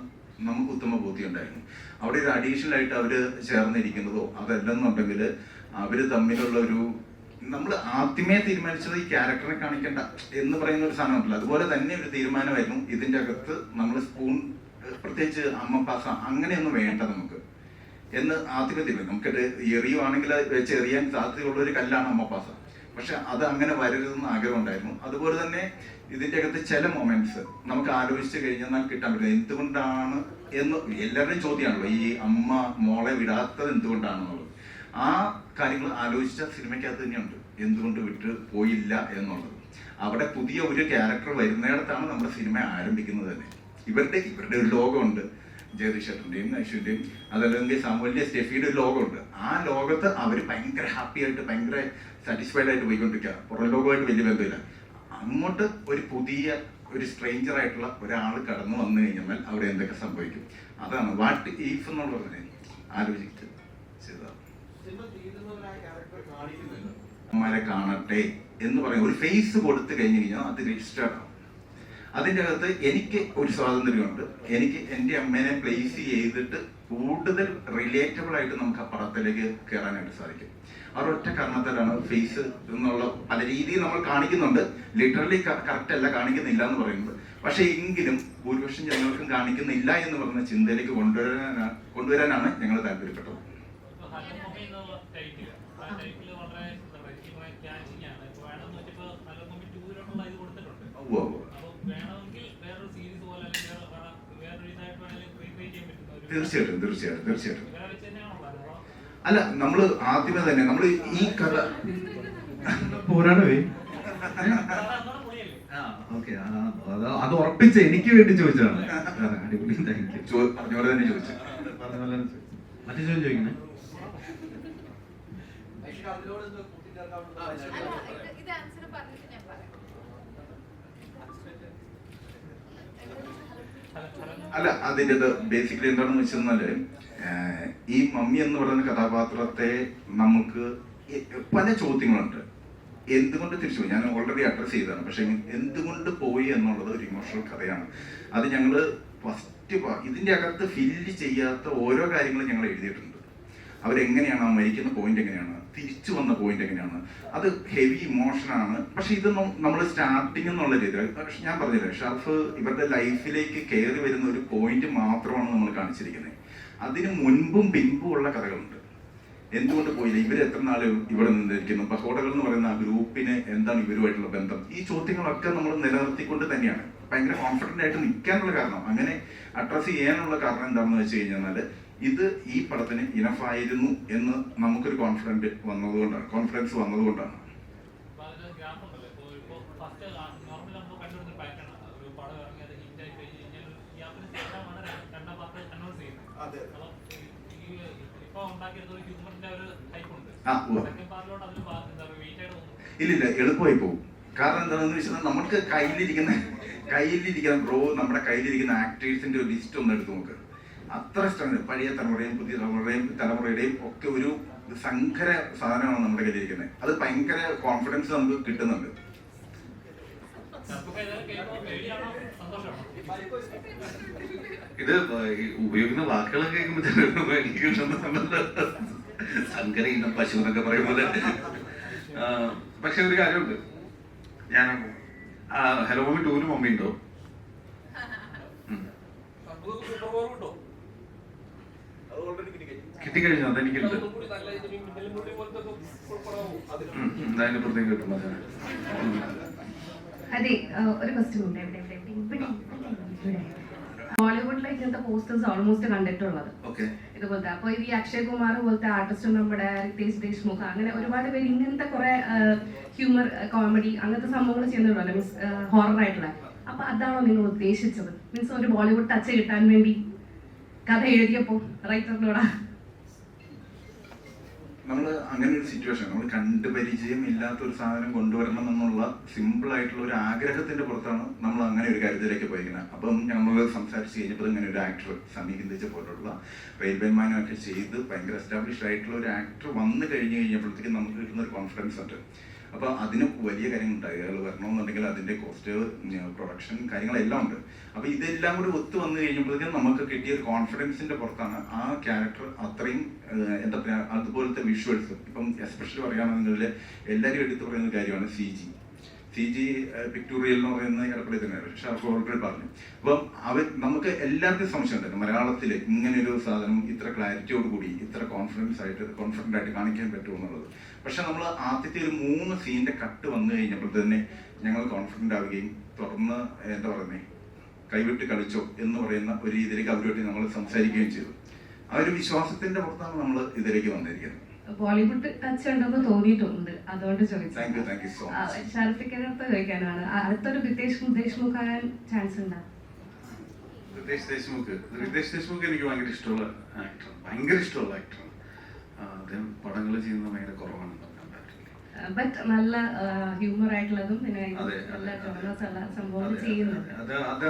നമുക്ക് ഉത്തമ ബോധ്യം ഉണ്ടായിരുന്നു. അവിടെ ഒരു അഡീഷണൽ ആയിട്ട് അവര് ചേർന്നിരിക്കുന്നതോ അതല്ലെന്നുണ്ടെങ്കിൽ അവര് തമ്മിലുള്ള ഒരു, നമ്മൾ ആദ്യമേ തീരുമാനിച്ചത് ഈ ക്യാരക്ടറെ കാണിക്കണ്ട എന്ന് പറയുന്ന ഒരു സാധനം ഉണ്ടല്ലോ, അതുപോലെ തന്നെ ഒരു തീരുമാനമായിരുന്നു ഇതിന്റെ അകത്ത് നമ്മൾ സ്പൂൺ പ്രത്യേകിച്ച് അമ്മ പാസ അങ്ങനെയൊന്നും വേണ്ട നമുക്ക് എന്ന് ആദ്യമേ തീരുമാനം. നമുക്കത് എറിയുവാണെങ്കിൽ വെച്ച് എറിയാൻ സാധ്യതയുള്ള ഒരു കല്ലാണ് അമ്മ പാസ, പക്ഷെ അത് അങ്ങനെ വരരുതെന്ന് ആഗ്രഹം ഉണ്ടായിരുന്നു. അതുപോലെ തന്നെ ഇതിന്റെ അകത്ത് ചില മൊമെന്റ്സ് നമുക്ക് ആലോചിച്ച് കഴിഞ്ഞാൽ കിട്ടാൻ പറ്റില്ല. എന്തുകൊണ്ടാണ് എന്ന് എല്ലാവരുടെയും ചോദ്യമാണല്ലോ, ഈ അമ്മ മോളെ വിടാത്തത് എന്തുകൊണ്ടാണെന്നുള്ളത്. ആ കാര്യങ്ങൾ ആലോചിച്ച സിനിമയ്ക്കകത്ത് തന്നെയുണ്ട്, എന്തുകൊണ്ട് വിട്ട് പോയില്ല എന്നുള്ളത്. അവിടെ പുതിയ ഒരു ക്യാരക്ടർ വരുന്നിടത്താണ് നമ്മുടെ സിനിമ ആരംഭിക്കുന്നത് തന്നെ. ഇവരുടെ ഒരു ലോകമുണ്ട്, ജഗദീഷേട്ടൻ്റെയും ഐശ്വര്യൻ്റെയും അതല്ലെങ്കിൽ സാമൂഹ്യ സ്റ്റെഫിയുടെ ഒരു ലോകമുണ്ട്. ആ ലോകത്ത് അവർ ഭയങ്കര ഹാപ്പി ആയിട്ട് ഭയങ്കര സാറ്റിസ്ഫൈഡ് ആയിട്ട് പോയിക്കൊണ്ടിരിക്കുക. പുറം ലോകമായിട്ട് വലിയ ബന്ധമില്ല. അങ്ങോട്ട് ഒരു പുതിയ ഒരു സ്ട്രേഞ്ചർ ആയിട്ടുള്ള ഒരാൾ കടന്നു വന്നു കഴിഞ്ഞാൽ അവിടെ എന്തൊക്കെ സംഭവിക്കും, അതാണ് വാട്ട് ഈഫ് എന്നുള്ളത് ആലോചിച്ച് ചെയ്തതാണ്. അമ്മമാരെ കാണട്ടെ എന്ന് പറയും, ഒരു ഫേസ് കൊടുത്തു കഴിഞ്ഞു കഴിഞ്ഞാൽ അത് രജിസ്റ്റേർഡ് ആവും. അതിൻ്റെ അകത്ത് എനിക്ക് ഒരു സ്വാതന്ത്ര്യമുണ്ട്. എനിക്ക് എൻ്റെ അമ്മേനെ പ്ലേസ് ചെയ്തിട്ട് കൂടുതൽ റിലേറ്റബിൾ ആയിട്ട് നമുക്ക് അപ്പുറത്തിലേക്ക് കയറാനായിട്ട് സാധിക്കും. ഒരൊറ്റ കാരണത്താലാണ് ഫേസ് എന്നുള്ള പല രീതിയിൽ നമ്മൾ കാണിക്കുന്നുണ്ട്, ലിറ്ററലി കറക്റ്റ് അല്ല കാണിക്കുന്നില്ല എന്ന് പറയുന്നത്. പക്ഷെ എങ്കിലും ഭൂരിപക്ഷം ജനങ്ങൾക്കും കാണിക്കുന്നില്ല എന്ന് പറയുന്ന ചിന്തയിലേക്ക് കൊണ്ടുവരാനാണ് ഞങ്ങൾ താല്പര്യപ്പെട്ടത്. തീർച്ചയായിട്ടും. അല്ല, നമ്മള് ആദ്യമേ തന്നെ നമ്മൾ ഈ കഥ പോരാടവേ അത് ഉറപ്പിച്ച് എനിക്ക് വേണ്ടി ചോദിച്ചതാണ്. അടിപൊളി, താങ്ക് യു. പറഞ്ഞ തന്നെ ചോദിച്ചു. മറ്റു ചോദ്യം ചോദിക്കണേ. അല്ല, അതിൻ്റെ ബേസിക്കലി എന്താണെന്ന് വെച്ചെന്നാല് ഈ മമ്മി എന്ന് പറയുന്ന കഥാപാത്രത്തെ നമുക്ക് പല ചോദ്യങ്ങളുണ്ട്. എന്തുകൊണ്ട് തിരിച്ചു പോയി, ഞാൻ ഓൾറെഡി അഡ്രസ്സ് ചെയ്തതാണ്, പക്ഷെ എന്തുകൊണ്ട് പോയി എന്നുള്ളത് ഒരു ഇമോഷണൽ കഥയാണ്. അത് ഞങ്ങൾ ഫസ്റ്റ് ഇതിൻ്റെ അകത്ത് ഫില്ല് ചെയ്യാത്ത ഓരോ കാര്യങ്ങളും ഞങ്ങൾ എഴുതിയിട്ടുണ്ട്. അവരെങ്ങനെയാണ് ആ മരിക്കുന്ന പോയിന്റ്, എങ്ങനെയാണ് തിരിച്ചു വന്ന പോയിന്റ്, എങ്ങനെയാണ്, അത് ഹെവി ഇമോഷനാണ്. പക്ഷെ ഇത് നമ്മൾ സ്റ്റാർട്ടിങ് എന്നുള്ള രീതിയിൽ, പക്ഷെ ഞാൻ പറഞ്ഞില്ലേ, ഷർഫ് ഇവരുടെ ലൈഫിലേക്ക് കയറി വരുന്ന ഒരു പോയിന്റ് മാത്രമാണ് നമ്മൾ കാണിച്ചിരിക്കുന്നത്. അതിന് മുൻപും പിൻപും ഉള്ള കഥകളുണ്ട്. എന്തുകൊണ്ട് പോയില്ല, ഇവർ എത്ര നാൾ ഇവിടെ നിന്നിരിക്കുന്നു, പഹോടകൾ എന്ന് പറയുന്ന ആ ഗ്രൂപ്പിന് എന്താണ് ഇവരുമായിട്ടുള്ള ബന്ധം, ഈ ചോദ്യങ്ങളൊക്കെ നമ്മൾ നിലനിർത്തിക്കൊണ്ട് തന്നെയാണ് ഭയങ്കര കോൺഫിഡൻ്റ് ആയിട്ട് നിൽക്കാനുള്ള കാരണം, അങ്ങനെ അഡ്രസ്സ് ചെയ്യാനുള്ള കാരണം എന്താണെന്ന് വെച്ച് കഴിഞ്ഞാൽ ഇത് ഈ പടത്തിന് ഇനഫായിരുന്നു എന്ന് നമുക്കൊരു കോൺഫിഡൻസ് വന്നതുകൊണ്ടാണ്. ഇല്ലില്ല, എളുപ്പമായി പോകും. കാരണം എന്താണെന്ന് വെച്ചാൽ നമുക്ക് കയ്യിലിരിക്കുന്ന ബ്രോ, നമ്മുടെ കയ്യിലിരിക്കുന്ന ആക്ടേഴ്സിന്റെ ഒരു ലിസ്റ്റ് ഒന്ന് എടുത്ത് നോക്ക്. അത്ര ഇഷ്ടമാണ്. പഴയ തലമുറയും പുതിയ തലമുറയുടെയും ഒക്കെ ഒരു സങ്കര സാധനമാണ് നമ്മുടെ കയ്യിലിരിക്കുന്നത്. അത് ഭയങ്കര കോൺഫിഡൻസ് നമുക്ക് കിട്ടുന്നുണ്ട്. ഇത് ഉപയോഗിക്കുന്ന വാക്കുകളൊക്കെ കേൾക്കുമ്പോൾ എനിക്ക് സങ്കര ഇനം പശു എന്നൊക്കെ പറയുമ്പോൾ. പക്ഷെ ഒരു കാര്യമുണ്ട്, ഞാൻ ഹലോ മമ്മി 2 മമ്മി ഉണ്ടോ? കിട്ടിക്കഴിഞ്ഞു, അതെനിക്കുണ്ട്. അതിന്റെ പുറത്തേക്ക് കിട്ടും. അതെ, ഒരു ക്വസ്റ്റ്യൻ ഉണ്ട്. ബോളിവുഡിലെ ഇങ്ങനത്തെ പോസ്റ്റേഴ്സ് ഓൾമോസ്റ്റ് കണ്ടിട്ടുള്ളത് ഇതുപോലത്തെ. അപ്പൊ ഈ അക്ഷയ് കുമാർ പോലത്തെ ആർട്ടിസ്റ്റ്, നമ്മുടെ റിതേഷ് ദേശ്മുഖ്, അങ്ങനെ ഒരുപാട് പേര് ഇങ്ങനത്തെ കുറെ ഹ്യൂമർ, കോമഡി അങ്ങനത്തെ സംഭവങ്ങൾ ചെയ്യുന്നുണ്ടല്ലോ, മീൻസ് ഹൊറർ ആയിട്ടുള്ള. അപ്പൊ അതാണോ നിങ്ങൾ ഉദ്ദേശിച്ചത്? മീൻസ് ഒരു ബോളിവുഡ് ടച്ച് കിട്ടാൻ വേണ്ടി കഥ എഴുതിയപ്പോ റൈറ്ററിനോടാ? നമ്മൾ അങ്ങനെ ഒരു സിറ്റുവേഷൻ, നമ്മൾ കണ്ടുപരിചയം ഇല്ലാത്ത ഒരു സാധനം കൊണ്ടുവരണം എന്നുള്ള സിമ്പിൾ ആയിട്ടുള്ള ഒരു ആഗ്രഹത്തിന്റെ പുറത്താണ് നമ്മൾ അങ്ങനെ ഒരു കാര്യത്തിലേക്ക് പോയിരിക്കുന്നത്. അപ്പം നമ്മൾ സംസാരിച്ച് കഴിഞ്ഞപ്പോൾ ഇങ്ങനെ ഒരു ആക്ടർ സമീപിച്ച പോലുള്ള റെയിൽവേമാനൊക്കെ ചെയ്ത് ഭയങ്കര എസ്റ്റാബ്ലിഷ്ഡ് ആയിട്ടുള്ള ഒരു ആക്ടർ വന്നു കഴിഞ്ഞപ്പോഴത്തേക്കും നമുക്ക് കിട്ടുന്ന ഒരു കോൺഫിഡൻസ് ഉണ്ട്. അപ്പോൾ അതിന് വലിയ കാര്യങ്ങളുണ്ടായി. അയാൾ വരണമെന്നുണ്ടെങ്കിൽ അതിന്റെ കോസ്റ്റ്, പ്രൊഡക്ഷൻ കാര്യങ്ങളെല്ലാം ഉണ്ട്. അപ്പൊ ഇതെല്ലാം കൂടി ഒത്തു വന്നു കഴിഞ്ഞപ്പോഴത്തേക്കും നമുക്ക് കിട്ടിയ ഒരു കോൺഫിഡൻസിന്റെ പുറത്താണ് ആ ക്യാരക്ടർ അത്രയും എന്താ പറയുക, അതുപോലത്തെ വിഷ്വൽസ്. ഇപ്പം എസ്പെഷ്യലി പറയുകയാണെന്നുണ്ടെങ്കിൽ എല്ലാവരും എടുത്തു പറയുന്ന കാര്യമാണ് CG പിക്ടോറിയൽ എന്ന് പറയുന്നത് എടപ്പള്ളി തന്നെയാണ്. ഷാർഫ് ഓൾറെഡി പറഞ്ഞു. അപ്പം നമുക്ക് എല്ലാവർക്കും സംശയം ഉണ്ടായിരുന്നു മലയാളത്തിൽ ഇങ്ങനൊരു സാധനം ഇത്ര ക്ലാരിറ്റിയോട് കൂടി ഇത്ര കോൺഫിഡൻ്റ് ആയിട്ട് കാണിക്കാൻ പറ്റുമെന്നുള്ളത്. പക്ഷെ നമ്മൾ ആദ്യത്തെ ഒരു 3 സീനിന്റെ കട്ട് വന്നു കഴിഞ്ഞപ്പോൾ തന്നെ ഞങ്ങൾ കോൺഫിഡൻ്റ് ആവുകയും തുടർന്ന് എന്താ പറയുന്നത് കൈവിട്ട് കളിച്ചോ എന്ന് പറയുന്ന ഒരു രീതിയിലേക്ക് അവരുമായിട്ട് നമ്മൾ സംസാരിക്കുകയും ചെയ്തു. ആ ഒരു വിശ്വാസത്തിന്റെ പുറത്താണ് നമ്മൾ ഇതിലേക്ക് വന്നിരിക്കുന്നത്. ബോളിവുഡ് ടച്ച് ഉണ്ടെന്ന് തോന്നിയിട്ടുണ്ട്, അതുകൊണ്ട് ചോദിച്ചു. ഷാർഫിക്കടുത്ത് ചോദിക്കാനാണ്, അടുത്തൊരു റിതേഷ് ദേശ്മുഖ് ആകാൻ ചാൻസ് ഉണ്ടോ? റിതേഷ് ദേശ്മുഖ് എനിക്ക് ഭയങ്കര ഇഷ്ടമുള്ള ആക്ടറാണ്. അദ്ദേഹം പടങ്ങൾ ചെയ്യുന്നത് ഭയങ്കര കുറവാണ്. ബട്ട് നല്ല ഹ്യൂമർ ആയിട്ടുള്ളതും പിന്നെ നല്ല ജോണേഴ്സ് ഉള്ള സംഭവം ചെയ്യുന്നുണ്ട്.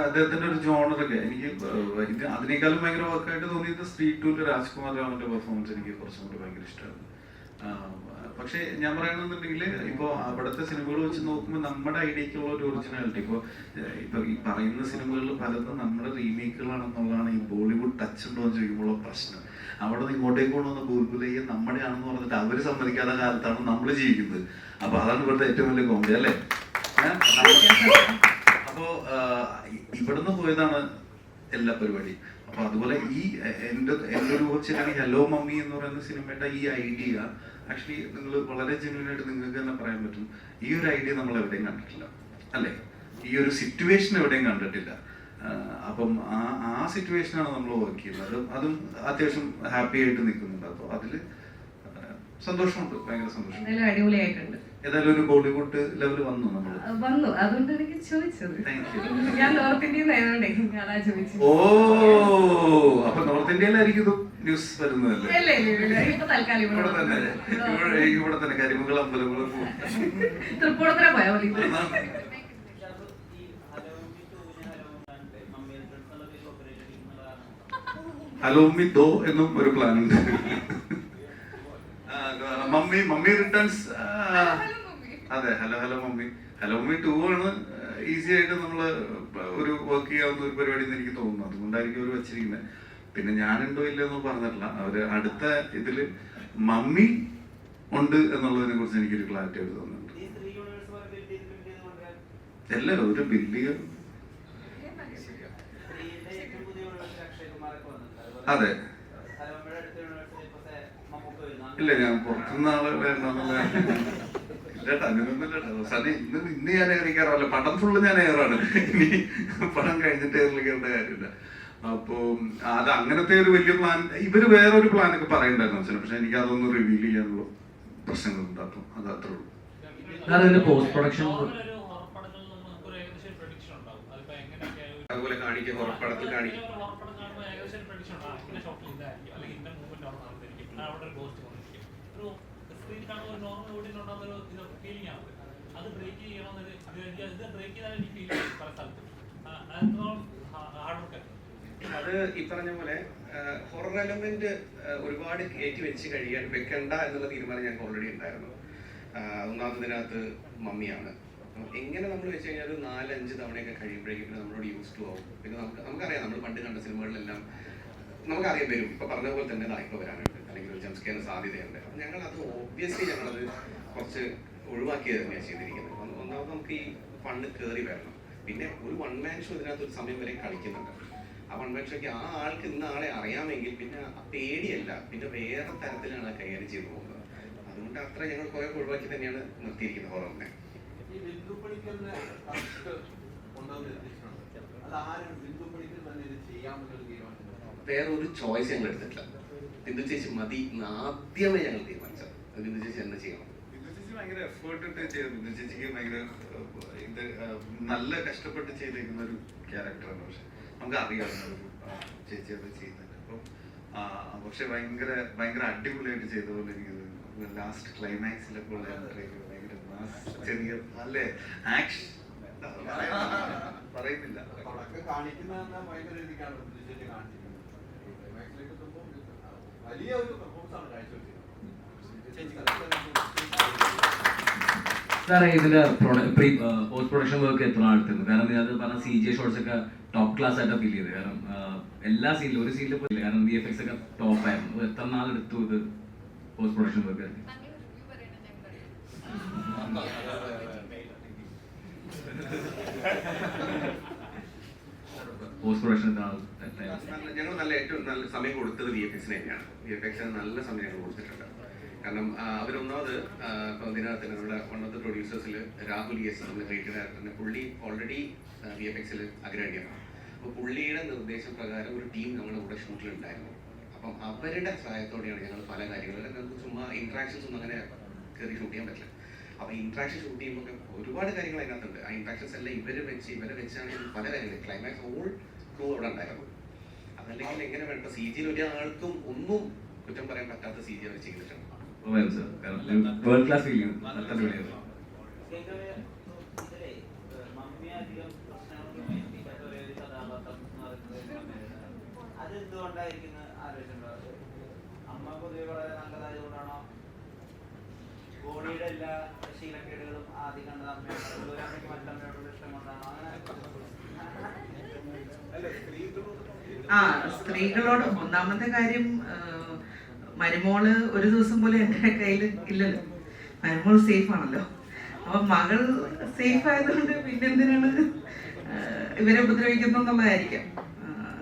അദ്ദേഹത്തിന്റെ ഒരു ജോണറൊക്കെ എനിക്ക് അതിനേക്കാളും ഭയങ്കര വർക്കായിട്ട് തോന്നിയത് സ്ട്രീറ്റ് ടൂല് രാജ്കുമാർ രാമന്റെ പെർഫോമൻസ് എനിക്ക് കുറച്ചും കൂടി ഭയങ്കര ഇഷ്ടമാണ്. പക്ഷെ ഞാൻ പറയണമെന്നുണ്ടെങ്കിൽ ഇപ്പൊ അവിടുത്തെ സിനിമകൾ വെച്ച് നോക്കുമ്പോൾ നമ്മുടെ ഐഡിയക്കുള്ള ഒരു ഒറിജിനാലിറ്റി ഇപ്പൊ ഈ പറയുന്ന സിനിമകളിൽ പലതും നമ്മുടെ റീമേക്കുകളാണെന്നുള്ളതാണ്. ഈ ബോളിവുഡ് ടച്ച് ഉണ്ടോ എന്ന് ചോദിക്കുമ്പോഴുള്ള പ്രശ്നം. അവിടെ നിന്ന് ഇങ്ങോട്ടേക്ക് കൊണ്ടുവന്ന ബുൽബുലയ്യ നമ്മുടെ ആണെന്ന് പറഞ്ഞിട്ട് അവര് സമ്മതിക്കാത്ത കാലത്താണ് നമ്മൾ ജീവിക്കുന്നത്. അപ്പൊ അതാണ് ഇവിടുത്തെ ഏറ്റവും വലിയ കോമഡി അല്ലേ. അപ്പോ ഇവിടുന്ന് പോയതാണ് എല്ലാ പരിപാടിയും. അപ്പൊ അതുപോലെ ഈ എന്റെ ഒരു വെച്ചിട്ടാണ് ഹലോ മമ്മി എന്ന് പറയുന്ന സിനിമയുടെ ഈ ഐഡിയ ആക്ച്വലി നിങ്ങൾ വളരെ ജെന്യൂൻ ആയിട്ട് നിങ്ങൾക്ക് തന്നെ പറയാൻ പറ്റും, ഈ ഒരു ഐഡിയ നമ്മൾ എവിടെയും കണ്ടിട്ടില്ല അല്ലേ, ഈ ഒരു സിറ്റുവേഷൻ എവിടെയും കണ്ടിട്ടില്ല. അപ്പം ആ സിറ്റുവേഷനാണ് നമ്മൾ വർക്ക് ചെയ്യുന്നത്. അതും അത്യാവശ്യം ഹാപ്പി ആയിട്ട് നിൽക്കുന്നുണ്ട്. അപ്പൊ അതില് സന്തോഷമുണ്ട്, ഭയങ്കര സന്തോഷം. അടിപൊളിയായിട്ടുണ്ട്. ഏതായാലും ഒരു ബോളിവുഡ് ലെവൽ വന്നു, അതുകൊണ്ട് എനിക്ക് ചോദിച്ചത്. ഞാൻ നോർത്ത് ഇന്ത്യയിൽ ആയതുകൊണ്ടേ അതാ ചോദിച്ചത്. ഓ, അപ്പൊ നോർത്ത് ഇന്ത്യയിലായിരിക്കും ഇത് ന്യൂസ് വരുന്നതല്ലേ? ഇപ്പൊ തൽക്കാലം ഇവിടെ തന്നെ കരിമംഗൾ അമ്പലങ്ങളും തൃപ്പൂണിത്തുറ പോയാൽ മതി. ഹലോ മമ്മി 2 എന്നും ഒരു പ്ലാൻ ഉണ്ട്. മമ്മി റിട്ടേൺസ് അതെ, hello hello mummy. Hello mummy 2 ആണ് ഈസി ആയിട്ട് നമ്മൾ ഒരു വർക്ക് ചെയ്യാവുന്ന ഒരു പരിപാടി എന്ന് എനിക്ക് തോന്നുന്നു. അതുകൊണ്ടായിരിക്കും അവർ വെച്ചിരിക്കുന്നത്. പിന്നെ ഞാനുണ്ടോ ഇല്ലെന്ന് പറഞ്ഞിട്ടില്ല. അവര് അടുത്ത ഇതില് മമ്മി ഉണ്ട് എന്നുള്ളതിനെ കുറിച്ച് എനിക്കൊരു ക്ലാരിറ്റി ആയിട്ട് തോന്നുന്നുണ്ട്. എല്ലാവരും ഒരു വലിയ അതെ. ഇല്ല, ഞാൻ പുറത്തുനിന്ന് ആള് വരണമെന്നുള്ള ഇല്ലട്ടാ, അങ്ങനെയൊന്നുമില്ലട്ടാ. അവസാനം ഇന്ന് ഞാൻ ഏറിക്കാറല്ല, പടം ഫുള്ള് ഞാൻ ഏറാണ്. ഇനി പടം കഴിഞ്ഞിട്ട് ഏറിക്കേണ്ട കാര്യമില്ല. അപ്പോ അത് അങ്ങനത്തെ ഒരു വലിയ പ്ലാൻ, ഇവര് വേറൊരു പ്ലാനൊക്കെ പറയണ്ടായിരുന്നു അച്ഛനെ. പക്ഷെ എനിക്ക് അതൊന്നും റിവീൽ ചെയ്യാനുള്ള പ്രശ്നങ്ങളുണ്ട്. അപ്പം അത് അത്രേ ഉള്ളൂ. പോസ്റ്റ് പ്രൊഡക്ഷൻ അതുപോലെ കാണിക്കുക, ഹൊറർ കാണിക്കും. അത് ഈ പറഞ്ഞ പോലെ ഹൊറർ എലമെന്റ് ഒരുപാട് കയറ്റി വെക്കണ്ട എന്നുള്ള തീരുമാനം ഞങ്ങൾക്ക് ഓൾറെഡി ഉണ്ടായിരുന്നു. ഒന്നാമതിനകത്ത് മമ്മിയാണ്. എങ്ങനെ നമ്മൾ വെച്ച് കഴിഞ്ഞാൽ ഒരു 4-5 തവണയൊക്കെ കഴിയുമ്പോഴേക്കും പിന്നെ നമ്മളോട് യൂസ് ടു ആവും. പിന്നെ നമുക്കറിയാം, നമ്മൾ പണ്ട് കണ്ട സിനിമകളിലെല്ലാം നമുക്കറിയാം വരും. ഇപ്പൊ പറഞ്ഞ പോലെ തന്നെ ഇപ്പൊ വരാനുണ്ട്, അല്ലെങ്കിൽ ഒരു ജംസ്കെയറിന് സാധ്യതയുണ്ട്. അപ്പൊ ഞങ്ങളത് ഒബ്വിയസ്ലി ഞങ്ങളത് കുറച്ച് ഒഴിവാക്കിയത് തന്നെയാണ് ചെയ്തിരിക്കുന്നത്. ഒന്നാമത് നമുക്ക് ഈ ഫണ്ട് കയറി വരണം. പിന്നെ ഒരു 1 man ഷോ ഇതിനകത്ത് ഒരു സമയം വരെ കളിക്കുന്നുണ്ട്. ആ 1 man ഷോയ്ക്ക് ആ ആൾക്ക് ഇന്ന ആളെ അറിയാമെങ്കിൽ പിന്നെ ആ പേടിയല്ല, പിന്നെ വേറെ തരത്തിലാണ് കൈകാര്യം ചെയ്തു പോകുന്നത്. അതുകൊണ്ട് അത്ര ഞങ്ങൾ കുറെ ഒഴിവാക്കി തന്നെയാണ് നിർത്തിയിരിക്കുന്നത് ഹൊററിനെ. വേറൊരു ചോയ്സ് ഞങ്ങൾ എടുത്തിട്ടില്ല. ബിന്ദു ചേച്ചി മതി ആദ്യമേ ഞങ്ങൾ തീരുമാനിച്ചത്. ബിന്ദു ചേച്ചി തന്നെ ചെയ്യണം. ബിന്ദു ചേച്ചി ഭയങ്കര എഫേർട്ട് ഇട്ട് ചെയ്തു. ബിന്ദു ചേച്ചിക്ക് ഭയങ്കര ഇത് നല്ല കഷ്ടപ്പെട്ട് ചെയ്തേക്കുന്ന ഒരു ക്യാരക്ടറാണ്. പക്ഷെ നമുക്ക് അറിയാം ചേച്ചി അത് ചെയ്യുന്നുണ്ട്. അപ്പം പക്ഷെ ഭയങ്കര അടിപൊളിയായിട്ട് ചെയ്ത പോലെ എനിക്ക് ലാസ്റ്റ് ക്ലൈമാക്സിലൊക്കെ ഉള്ള ഭയങ്കര ചെറിയ നല്ല ആക്ഷൻ പറയുന്നില്ല. സാറേ, ഇതിന്റെ പോസ്റ്റ് പ്രൊഡക്ഷൻ വർക്ക് എത്ര ആൾത്തുണ്ട്? കാരണം അത് പറഞ്ഞ CG ഷോട്ട്സ് ഒക്കെ ടോപ്പ് ക്ലാസ് ആയിട്ട് ഫീൽ ചെയ്ത്. കാരണം എല്ലാ സീനിലും ഒരു സീനിലും പോയില്ല. കാരണം VFX ഒക്കെ ടോപ്പ് ആയിരുന്നു. എത്ര നാൾ എടുത്തു ഇത് post production work? Post production ഞങ്ങൾ ഏറ്റവും നല്ല സമയം കൊടുത്തത് VFXന് തന്നെയാണ്. VFXന് നല്ല സമയം ഞങ്ങൾ കൊടുത്തിട്ടുണ്ട്. കാരണം അവരൊന്നാമത് ഇപ്പം ഇതിനകത്ത് നമ്മുടെ വൺ ഓഫ് ദ പ്രൊഡ്യൂസേഴ്സിൽ രാഹുൽ ES, നമ്മുടെ ക്രിയേറ്റീവ് ഡയറക്ടറിന്, പുള്ളി ഓൾറെഡി VFXൽ അഗ്രഗണ്യമാണ്. അപ്പോൾ പുള്ളിയുടെ നിർദ്ദേശപ്രകാരം ഒരു ടീം നമ്മുടെ കൂടെ ഷൂട്ടിലുണ്ടായിരുന്നു. അപ്പം അവരുടെ സഹായത്തോടെയാണ് ഞങ്ങൾ പല കാര്യങ്ങളും, നമുക്ക് ചുമ്മാ ഇൻട്രാക്ഷൻസ് ഒന്നും അങ്ങനെ കയറി ഷൂട്ട് ചെയ്യാൻ പറ്റില്ല. അപ്പോൾ ഇൻട്രാക്ഷൻ ഷൂട്ട് ചെയ്യുമ്പോൾ ഒരുപാട് കാര്യങ്ങൾ അതിനകത്തുണ്ട്. ആ ഇൻട്രാക്ഷൻസ് എല്ലാം ഇവരെ വെച്ചാണ് പല കാര്യങ്ങൾ. ക്ലൈമാക്സ് ഓൾ ക്രൂ അവിടെ ഉണ്ടായിരുന്നു. അതല്ലെങ്കിൽ എങ്ങനെ വേണ്ട CG ഒരാൾക്കും ഒന്നും കുറ്റം പറയാൻ പറ്റാത്ത CG അവർ ചെയ്തിട്ടുണ്ട്. വേൾഡ് ക്ലാസ് ഫീൽ ചെയ്യും. അമ്മ പൊതുവെ വളരെ നല്ലതായതുകൊണ്ടാണോ? ബോഡിയുടെ എല്ലാ ശീലക്കേടുകളും ആദ്യം കണ്ടത് അമ്മയോട്, മറ്റമ്മയോടുള്ള ഇഷ്ടം കൊണ്ടാണോ? സ്ത്രീകളോട് ഒന്നാമത്തെ കാര്യം, മരുമോള് ഒരു ദിവസം പോലും എൻ്റെ കയ്യിൽ ഇല്ലല്ലോ. മരുമോൾ സേഫ് ആണല്ലോ. അപ്പൊ മകൾ സേഫ് ആയതുകൊണ്ട് പിന്നെന്തിനാണ് ഇവരെ ഉപദ്രവിക്കുന്നു എന്നുള്ളതായിരിക്കാം.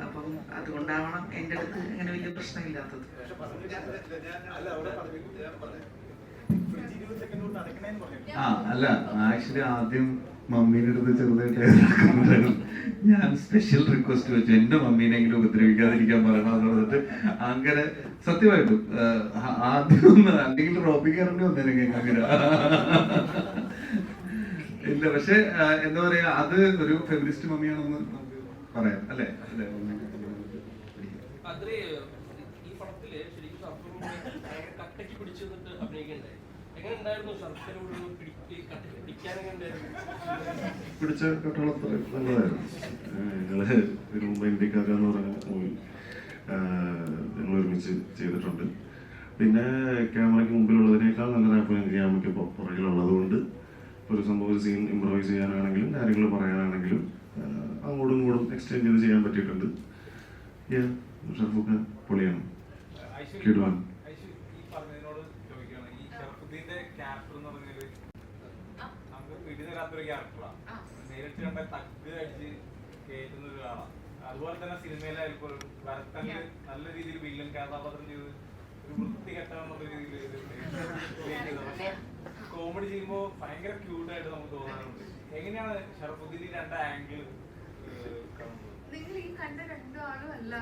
അപ്പം അതുകൊണ്ടാവണം എൻ്റെ അടുത്ത് അങ്ങനെ വലിയ പ്രശ്നമില്ലാത്തത്. അല്ല, ആക്ച്വലി ആദ്യം മമ്മീൻ്റെ അടുത്ത് ചെറുതായിട്ട് ഞാൻ സ്പെഷ്യൽ റിക്വസ്റ്റ് വെച്ചു, എന്റെ മമ്മീനെങ്കിലും ഉപദ്രവിക്കാതിരിക്കാൻ പറയണമെന്ന് പറഞ്ഞിട്ട്. അങ്ങനെ സത്യമായിട്ടും ആദ്യം ഒന്ന് അല്ലെങ്കിൽ റോപ്പിക്കാറുണ്ട് വന്നേനെ അങ്ങനെ ഇല്ല. പക്ഷെ എന്താ പറയാ, അത് ഒരു ഫെമിനിസ്റ്റ് മമ്മിയാണെന്ന് നമുക്ക് പറയാം, അല്ലേ? പിടിച്ച കട്ടളത്ര നല്ലതായിരുന്നു. ഞങ്ങള് ഇതിനു മുമ്പ് ഇന്ത്യക്കാര എന്ന് പറഞ്ഞ മൂവി ഞങ്ങൾ ഒരുമിച്ച് ചെയ്തിട്ടുണ്ട്. പിന്നെ ക്യാമറയ്ക്ക് മുമ്പിലുള്ളതിനേക്കാൾ നല്ല റാപ്പ് ഞങ്ങൾക്ക് ക്യാമറയ്ക്ക് പുറകിലുള്ളത് കൊണ്ട് ഒരു സംഭവം ഒരു സീൻ ഇംപ്രവൈസ് ചെയ്യാനാണെങ്കിലും കാര്യങ്ങൾ പറയാനാണെങ്കിലും അങ്ങോട്ടും ഇങ്ങോട്ടും എക്സ്റ്റെൻഡ് ചെയ്ത് ചെയ്യാൻ പറ്റിയിട്ടുണ്ട്. ഷർഫുക്ക പൊളിയാണ്. കിടുവാൻ. ഈ പറഞ്ഞതിനോട് ചോദിക്കുകയാണ്, ഈ ഷർഫുദ്ദീന്റെ ക്യാരക്ടർ എന്ന് പറഞ്ഞാൽ നമുക്ക് പിടിതരാത്തൊരു ക്യാരക്ടറാണ്. നേരിട്ട് കണ്ട തഗ് അടിച്ച് കയറ്റുന്ന ഒരാളാണ്. അതുപോലെ തന്നെ സിനിമയിലായിരിക്കും വരത്തന്നെ നല്ല രീതിയിൽ വില്ലൻ കഥാപാത്രം ചെയ്ത് ഒരു വൃത്തികെട്ടാന്നുള്ള രീതിയിൽ പക്ഷെ കോമഡി ചെയ്യുമ്പോൾ ഭയങ്കര ക്യൂട്ടായിട്ട് നമുക്ക് തോന്നാറുണ്ട്. എങ്ങനെയാണ് ഷറഫുദ്ദീൻ രണ്ട് ആംഗിൾ നിങ്ങൾ ഈ കണ്ട രണ്ടാളും അല്ല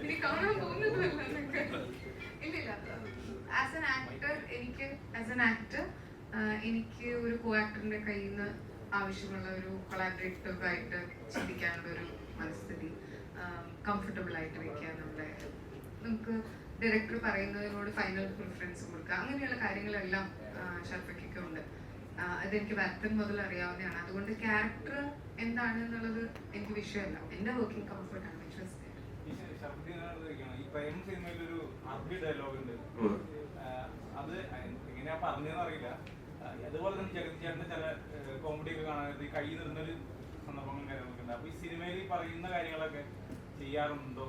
ഇനി കാണാൻ പോകുന്നതല്ല നിങ്ങൾക്ക്. ഇല്ലില്ല, ആസ് എൻ ആക്ടർ എനിക്ക് ഒരു കോ ആക്ടറിന്റെ കയ്യിൽ നിന്ന് ആവശ്യമുള്ള ഒരു കൊളാബറേറ്റീവ് ആയിട്ട് ചിന്തിക്കാനുള്ള ഒരു മനസ്ഥിതി, കംഫർട്ടബിൾ ആയിട്ട് വെക്കുക, നമുക്ക് ഡയറക്ടർ പറയുന്നതിനോട് ഫൈനൽ പ്രിഫറൻസ് കൊടുക്കുക, അങ്ങനെയുള്ള കാര്യങ്ങളെല്ലാം ഷർഫയ്ക്കൊക്കെ ഉണ്ട്. അതെനിക്ക് വരത്തൻ മുതൽ അറിയാവുന്നതാണ്. അതുകൊണ്ട് ക്യാരക്ടർ എന്താണ് എന്നുള്ളത് എനിക്ക് വിഷയമല്ല, എന്റെ വർക്കിംഗ് കംഫർട്ടാണ്. ഈ പ്രേം സിനിമയിലൊരു അറബി ഡയലോഗ് ഉണ്ട്, അത് എങ്ങനെയാ പറഞ്ഞതെന്ന് അറിയില്ല. അതുപോലെ തന്നെ ചേട്ടന്റെ ചില കോമഡി ഒക്കെ കാണാൻ കൈ നിന്നൊരു സന്ദർഭങ്ങൾ കാര്യങ്ങളൊക്കെ ഉണ്ട്. അപ്പൊ ഈ സിനിമയിൽ പറയുന്ന കാര്യങ്ങളൊക്കെ ചെയ്യാറുണ്ടോ?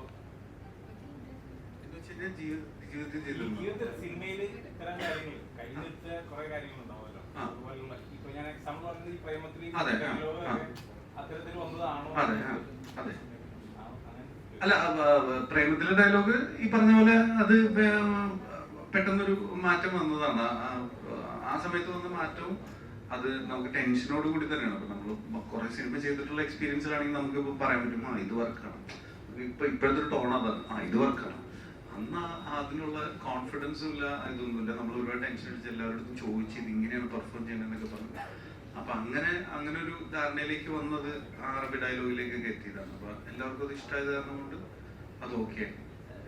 ജീവിതത്തിൽ സിനിമയിൽ ഇത്തരം കാര്യങ്ങൾ കൈ നിർത്ത കുറെ കാര്യങ്ങളുണ്ടാവുമല്ലോ. അതുപോലുള്ള ഇപ്പൊ ഞാൻ എക്സാമ്പിൾ പറഞ്ഞത് ഈ പ്രേമത്തിൽ ഡയലോഗ് അത്തരത്തിൽ വന്നതാണോ? അല്ല, പ്രേമത്തിലെ ഡയലോഗ് ഈ പറഞ്ഞ പോലെ അത് പെട്ടെന്നൊരു മാറ്റം വന്നതാണ്. ആ സമയത്ത് വന്ന മാറ്റവും അത് നമുക്ക് ടെൻഷനോട് കൂടി തന്നെയാണ്. അപ്പൊ നമ്മൾ കുറെ സിനിമ ചെയ്തിട്ടുള്ള എക്സ്പീരിയൻസിലാണെങ്കിൽ നമുക്ക് പറയാൻ പറ്റും, ഇത് വർക്കാണ്. ഇപ്പോഴത്തെ ഒരു ടോൺ അതാണ്, ഇത് വർക്കാണ്. അന്ന് അതിനുള്ള കോൺഫിഡൻസും ഇല്ല, ഇതൊന്നുമില്ല. നമ്മൾ ഒരുപാട് ടെൻഷൻ അടിച്ച് എല്ലാവരുടെ ചോദിച്ച് ഇത് ഇങ്ങനെയാണ് പെർഫോം ചെയ്യണമെന്നൊക്കെ പറഞ്ഞു. അപ്പൊ അങ്ങനെ ഒരു ധാരണയിലേക്ക് വന്നത് ആ അറബി ഡയലോഗിലേക്കൊക്കെ എത്തിയതാണ്. അപ്പൊ എല്ലാവർക്കും അത് ഇഷ്ടമായത് കാരണം കൊണ്ട് അത് ഓക്കെ.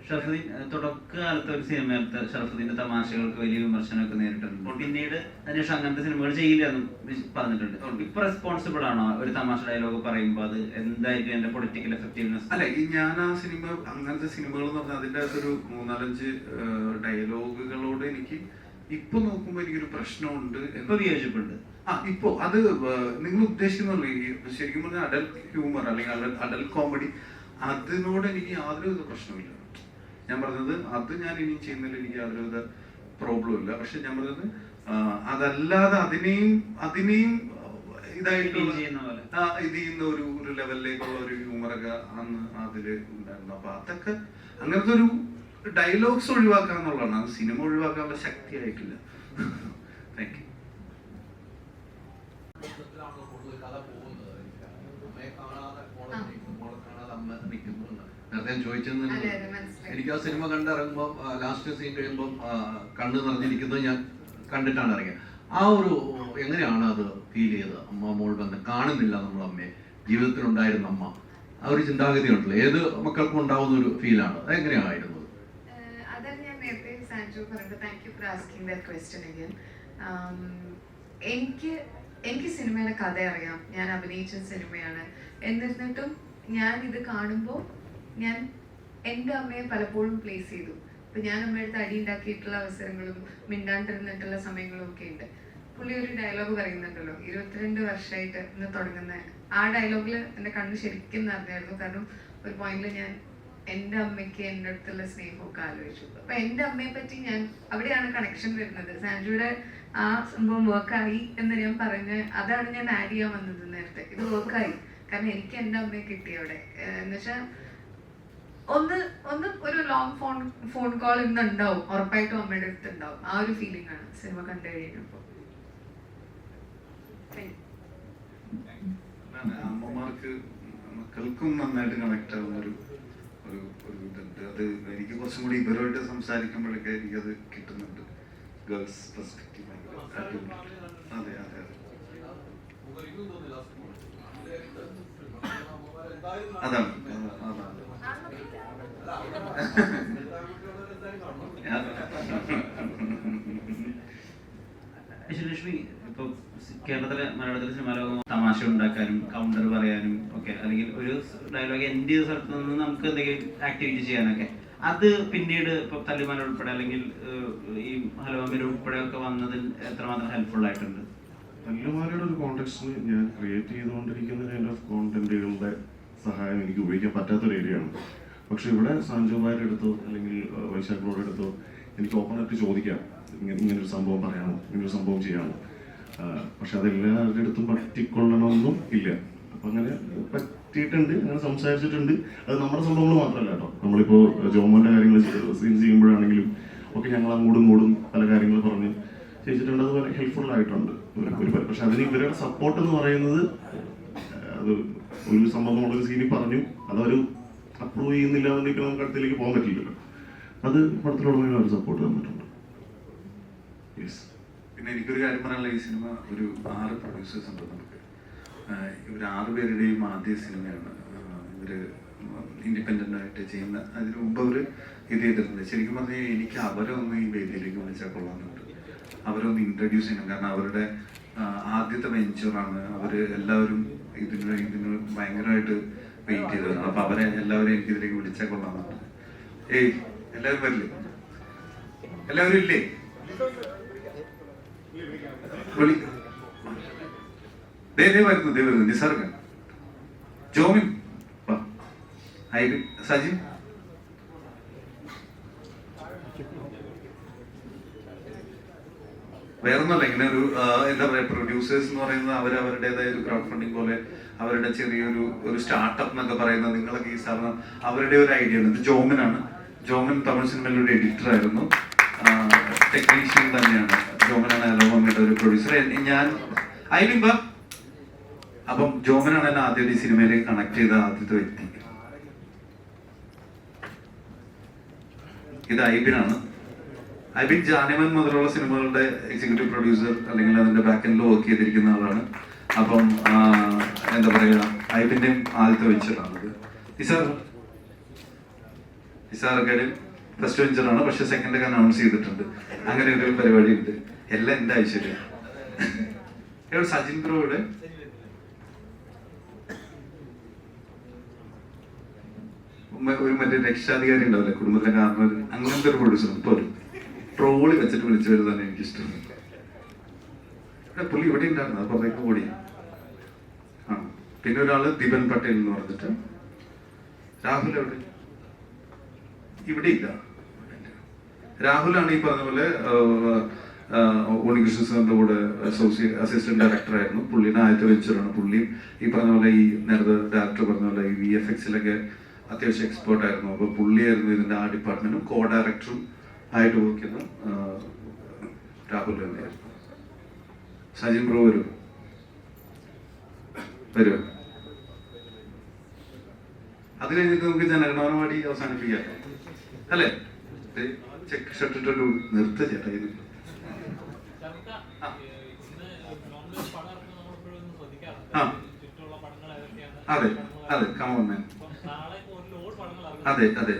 ഷറഫുദ്ദീൻ തുടക്കകാലത്ത് ഒരു സിനിമയിലത്തെ ഷറഫുദ്ദീന്റെ തമാശകൾക്ക് വലിയ വിമർശനമൊക്കെ നേരിട്ടുണ്ട്. പിന്നീട് അതിനുശേഷം അങ്ങനത്തെ സിനിമകൾ ചെയ്യില്ല എന്ന് പറഞ്ഞിട്ടുണ്ട്. ഇപ്പൊ റെസ്പോൺസിബിൾ ആണോ ഒരു തമാശ ഡയലോഗ് പറയുമ്പോൾ? അത് എന്തായിരിക്കും എന്റെ പൊളിറ്റിക്കൽ എഫക്റ്റീവ്നെസ്? അല്ല, ഈ ഞാൻ ആ സിനിമ അങ്ങനത്തെ സിനിമകൾ എന്ന് പറഞ്ഞാൽ അതിൻ്റെ അകത്തൊരു 3-4 ഡയലോഗുകളോട് എനിക്ക് ഇപ്പൊ നോക്കുമ്പോ എനിക്കൊരു പ്രശ്നമുണ്ട്. ഇപ്പൊ വിയോജിപ്പുണ്ട്. ഇപ്പോ അത് നിങ്ങൾ ഉദ്ദേശിക്കുന്നുള്ളൂ ശരിക്കും പറഞ്ഞാൽ അഡൽട്ട് ഹ്യൂമർ അല്ലെങ്കിൽ അഡൽട്ട് കോമഡി, അതിനോട് എനിക്ക് യാതൊരുവിധ പ്രശ്നമില്ല. ഞാൻ പറഞ്ഞത് അത് ഞാൻ ഇനി ചെയ്യുന്നതിൽ എനിക്ക് യാതൊരുവിധ പ്രോബ്ലം ഇല്ല. പക്ഷെ ഞാൻ പറഞ്ഞത് അതല്ലാതെ അതിനെയും ഇതായിട്ടുള്ള ഇത് ചെയ്യുന്ന ഒരു ലെവലിലേക്കുള്ള ഒരു ഹ്യൂമറൊക്കെ അന്ന് അതില് ഉണ്ടായിരുന്നു. അപ്പൊ അതൊക്കെ അങ്ങനത്തെ ഒരു ഡയലോഗ്സ് ഒഴിവാക്കാന്നുള്ളതാണ്. അത് സിനിമ ഒഴിവാക്കാനുള്ള ശക്തി ആയിട്ടില്ല. Thank you. നേരത്തെ ഞാൻ ചോദിച്ചെന്ന് എനിക്ക് ആ സിനിമ കണ്ടിറങ്ങുമ്പോൾ ലാസ്റ്റ് സീൻ കഴിയുമ്പോൾ കണ്ണ് നിറഞ്ഞിരിക്കുന്നത് ഞാൻ കണ്ടിട്ടാണ് ഇറങ്ങിയത്. ആ ഒരു എങ്ങനെയാണ് അത് ഫീൽ ചെയ്തത്? അമ്മ മോൾ ബന്ധം കാണുന്നില്ല നമ്മൾ അമ്മയെ, ജീവിതത്തിലുണ്ടായിരുന്ന അമ്മ, ആ ഒരു ചിന്താഗതി ഉണ്ടല്ലോ, ഏത് മക്കൾക്കും ഉണ്ടാവുന്ന ഒരു ഫീലാണ്. അത് എങ്ങനെയായിരുന്നു? അതാണ് ഞാൻ നേരത്തെ സാൻജു പറഞ്ഞത്. Thank you for asking that question again. എനിക്ക് സിനിമയുടെ കഥ അറിയാം, ഞാൻ അഭിനയിച്ച സിനിമയാണ്. എന്നിരുന്നിട്ടും ഞാൻ ഇത് കാണുമ്പോൾ ഞാൻ എൻ്റെ അമ്മയെ പലപ്പോഴും പ്ലേസ് ചെയ്തു. ഇപ്പൊ ഞാൻ അമ്മയുടെ അടി ഉണ്ടാക്കിയിട്ടുള്ള അവസരങ്ങളും മിണ്ടാണ്ടിരുന്നിട്ടുള്ള സമയങ്ങളും ഒക്കെ ഉണ്ട്. പുള്ളി ഒരു ഡയലോഗ് പറയുന്നുണ്ടല്ലോ, 22 വർഷമായിട്ട് ഇന്ന് തുടങ്ങുന്ന ആ ഡയലോഗിൽ എൻ്റെ കണ്ണ് ശരിക്കും നിറഞ്ഞായിരുന്നു. കാരണം ഒരു പോയിന്റിൽ ഞാൻ എൻ്റെ അമ്മയ്ക്ക് എൻ്റെ അടുത്തുള്ള സ്നേഹമൊക്കെ ആലോചിച്ചു. അപ്പൊ എൻ്റെ അമ്മയെ പറ്റി ഞാൻ അവിടെയാണ് കണക്ഷൻ വരുന്നത്. സാൻജുയുടെ ആ സംഭവം വർക്കായി എന്ന് ഞാൻ പറഞ്ഞ് അതാണ് ഞാൻ ആഡ് ചെയ്യാൻ വന്നത് നേരത്തെ. ഇത് വർക്കായി കാരണം എനിക്ക് എൻ്റെ അമ്മയെ കിട്ടി അവിടെ. എന്നുവെച്ചാൽ ഒന്ന് ഒരു ലോങ് ഫോൺ കോൾ ഇന്ന് ഉണ്ടാവും, ഉറപ്പായിട്ടും അമ്മയുടെ അടുത്ത് ഉണ്ടാവും. ആ ഒരു ഫീലിംഗ് ആണ് സിനിമ കണ്ടു കഴിയുമ്പോൾ. അമ്മമാർക്ക് മക്കൾക്കും നന്നായിട്ട് കണക്ട് ആവുന്ന ഒരു ഇതുണ്ട്. അത് എനിക്ക് കുറച്ചും കൂടി ഇവരുമായിട്ട് സംസാരിക്കുമ്പോഴൊക്കെ എനിക്കത് കിട്ടുന്നുണ്ട്. ഗേൾസ് പെർസ്പെക്റ്റീവ് അതെ. അതാണ് ലക്ഷ്മി, ഇപ്പൊ കേരളത്തിലെ മലയാളത്തിലെ സിനിമാ ലോകം തമാശ ഉണ്ടാക്കാനും കൗണ്ടർ പറയാനും ഒക്കെ, അല്ലെങ്കിൽ ഒരു ഡയലോഗ് എൻഡ് ചെയ്ത സ്ഥലത്ത് നിന്ന് നമുക്ക് എന്തെങ്കിലും ആക്ടിവിറ്റി ചെയ്യാനൊക്കെ അത് പിന്നീട് ഇപ്പൊ തല്ലിമാല ഉൾപ്പെടെ അല്ലെങ്കിൽ ഈ ഹലോമീര ഉൾപ്പെടെ ഒക്കെ വന്നതിൽ എത്രമാത്രം ഹെൽപ്ഫുൾ ആയിട്ടുണ്ട്? തല്ലുമാലയുടെ ഒരു കോണ്ടെക്സ്റ്റിന് ഞാൻ ക്രിയേറ്റ് ചെയ്തുകൊണ്ടിരിക്കുന്ന കൈൻഡ് ഓഫ് കോണ്ടന്റുകളുടെ സഹായം എനിക്ക് ഉപയോഗിക്കാൻ പറ്റാത്തൊരു ഏരിയയാണ്. പക്ഷെ ഇവിടെ സാഞ്ചോമാരുടെ അടുത്തോ അല്ലെങ്കിൽ വൈശാഖോടെ അടുത്തോ എനിക്ക് ഓപ്പണായിട്ട് ചോദിക്കാം, ഇങ്ങനൊരു സംഭവം പറയാമോ, ഇങ്ങനൊരു സംഭവം ചെയ്യാമോ. പക്ഷെ അതെല്ലാവരുടെ അടുത്തും പറ്റിക്കൊള്ളണമെന്നും ഇല്ല. അപ്പം അങ്ങനെ പറ്റിയിട്ടുണ്ട്, അങ്ങനെ സംസാരിച്ചിട്ടുണ്ട്. അത് നമ്മുടെ സംഭവങ്ങൾ മാത്രമല്ല കേട്ടോ. നമ്മളിപ്പോൾ ജോമോൻ്റെ കാര്യങ്ങൾ സീൻ ചെയ്യുമ്പോഴാണെങ്കിലും ഒക്കെ ഞങ്ങൾ അങ്ങോട്ടും പല കാര്യങ്ങൾ പറഞ്ഞ് ചെയ്തിട്ടുണ്ട്. അതുപോലെ ഹെൽപ്ഫുൾ ആയിട്ടുണ്ട് ഒരുപാട്. പക്ഷെ അതിന് ഇവരുടെ സപ്പോർട്ട് എന്ന് പറയുന്നത്, അത് ഒരു സംഭവം നമ്മളൊരു സീനിൽ പറഞ്ഞു അതവർ അപ്രൂവ് ചെയ്യുന്നില്ല എന്നിട്ട് നമുക്ക് അടുത്തേക്ക് പോകാൻ പറ്റില്ലല്ലോ. അത് പടത്തിലുടനീളം അവർ സപ്പോർട്ട് തന്നിട്ടുണ്ട്. യെസ്. പിന്നെ എനിക്കൊരു കാര്യം പറയാനുള്ള, ഈ സിനിമ ഒരു 6 പ്രൊഡ്യൂസേഴ്സ് ഉണ്ട് നമുക്ക്. ഇവർ 6 പേരുടെയും ആദ്യ സിനിമയാണ്. ഇവര് ഇൻഡിപെൻഡൻ്റ് ആയിട്ട് ചെയ്യുന്ന. അതിന് മുമ്പ് അവർ ഇത് ചെയ്തിട്ടുണ്ട്. ശരിക്കും പറഞ്ഞാൽ എനിക്ക് അവരെ ഒന്ന് ഈ വേദിയിലേക്ക് വിളിച്ചാൽ കൊള്ളാമെന്നുണ്ട്. അവരൊന്ന് ഇൻട്രൊഡ്യൂസ് ചെയ്യണം. കാരണം അവരുടെ ആദ്യത്തെ വെഞ്ചറാണ്. അവർ എല്ലാവരും ഇതിന് ഭയങ്കരമായിട്ട് വെയിറ്റ് ചെയ്തത്. അപ്പൊ അവരെ എല്ലാവരും എനിക്ക് ഇതിലേക്ക് വിളിച്ചാൽ കൊള്ളാമെന്നുണ്ട്. ഏയ് എല്ലാവരും വരില്ലേ? എല്ലാവരും ഇല്ലേ? വരുന്നു നിസർഗൻ, ജോമിൻ, സജിൻ. വേറൊന്നുമല്ല, ഇങ്ങനെ ഒരു എന്താ പറയാ, പ്രൊഡ്യൂസേഴ്സ് എന്ന് പറയുന്നത് അവരവരുടേതായ ഒരു ക്രൗഡ് ഫണ്ടിങ് പോലെ അവരുടെ ചെറിയൊരു സ്റ്റാർട്ടപ്പ് എന്നൊക്കെ പറയുന്നത്, നിങ്ങളൊക്കെ ഈ സാധനം അവരുടെ ഒരു ഐഡിയ ആണ്. ഇത് ജോമനാണ്. ജോമൻ തമിഴ് സിനിമയിലെ ഒരു എഡിറ്റർ ആയിരുന്നു, ടെക്നീഷ്യൻ തന്നെയാണ്. ജോമനാണ് അലോമയുടെ ഒരു പ്രൊഡ്യൂസർ. ഞാൻ ഐബിംബ. അപ്പം ജോമനാണ് എന്നെ ആദ്യം ഈ സിനിമയിലേക്ക് കണക്ട് ചെയ്ത ആദ്യത്തെ വ്യക്തി. ഇത് ഐബിനാണ്. ഐബിൻ ജാനിമൻ മുതലുള്ള സിനിമകളുടെ എക്സിക്യൂട്ടീവ് പ്രൊഡ്യൂസർ അല്ലെങ്കിൽ അതിന്റെ ബാക്ക് എൻഡിൽ വർക്ക് ചെയ്തിരിക്കുന്ന ആളാണ്. അപ്പം എന്താ പറയുക, ഐബിന്റെയും ആദ്യത്തെ വെഞ്ചറാണത്. ഇസാറൊക്കെ ഫസ്റ്റ് വെഞ്ചറാണ്, പക്ഷെ സെക്കൻഡ് ഒക്കെ അനൗൺസ് ചെയ്തിട്ടുണ്ട്. അങ്ങനെ ഒരു പരിപാടി ഉണ്ട്. എല്ലാം എന്റെ ഐശ്വര്യം. ഇവിടെ സജിൻ ബ്രോയുടെ ഒരു മറ്റേ രക്ഷാധികാരി ഉണ്ടാവില്ലേ കുടുംബത്തിലെ കാരണവർ, അങ്ങനത്തെ ഒരു പ്രൊഡ്യൂസർ. ഇപ്പൊ ഒരു ട്രോളി വെച്ചിട്ട് വിളിച്ചു വരുന്നതാണ് എനിക്കിഷ്ടം. പുള്ളി ഇവിടെ ഉണ്ടായിരുന്നു, അപ്പൊ അതൊക്കെ ഓടി. ആ പിന്നെ ഒരാള് ദിബൻ പട്ടേൽ എന്ന് പറഞ്ഞിട്ട്. രാഹുൽ എവിടെ? ഇവിടെ ഇല്ല. രാഹുലാണ് ഈ പറഞ്ഞ പോലെ ഉണ്ണികൃഷ്ണൻ സാറിന്റെ കൂടെ അസിസ്റ്റന്റ് ഡയറക്ടർ ആയിരുന്നു. പുള്ളിയുടെ ആദ്യത്തെ വെഞ്ചറാണ്. പുള്ളിയും ഈ പറഞ്ഞ പോലെ ഈ നേരത്തെ ഡയറക്ടർ പറഞ്ഞ പോലെ ഈ VFX-ലൊക്കെ അത്യാവശ്യം എക്സ്പേർട്ട് ആയിരുന്നു. അപ്പൊ പുള്ളിയായിരുന്നു ഇതിന്റെ ആ ഡിപ്പാർട്ട്മെന്റും കോ ഡയറക്ടറും ആയിട്ട് വർക്ക് ചെയ്യുന്ന രാഹുൽ തന്നെയായിരുന്നു. സജിൻ ബ്രോ വരുമോ? അത് കഴിഞ്ഞിട്ട് നമുക്ക് ജനഗണമനപാടി അവസാനിപ്പിക്കാം അല്ലേ? ചെക്ക് ഷർട്ടിട്ടൊരു നിർത്ത ചേട്ടാ. ഇത് അതെ അതെ കമോൺ മാൻ. അതെ അതെ,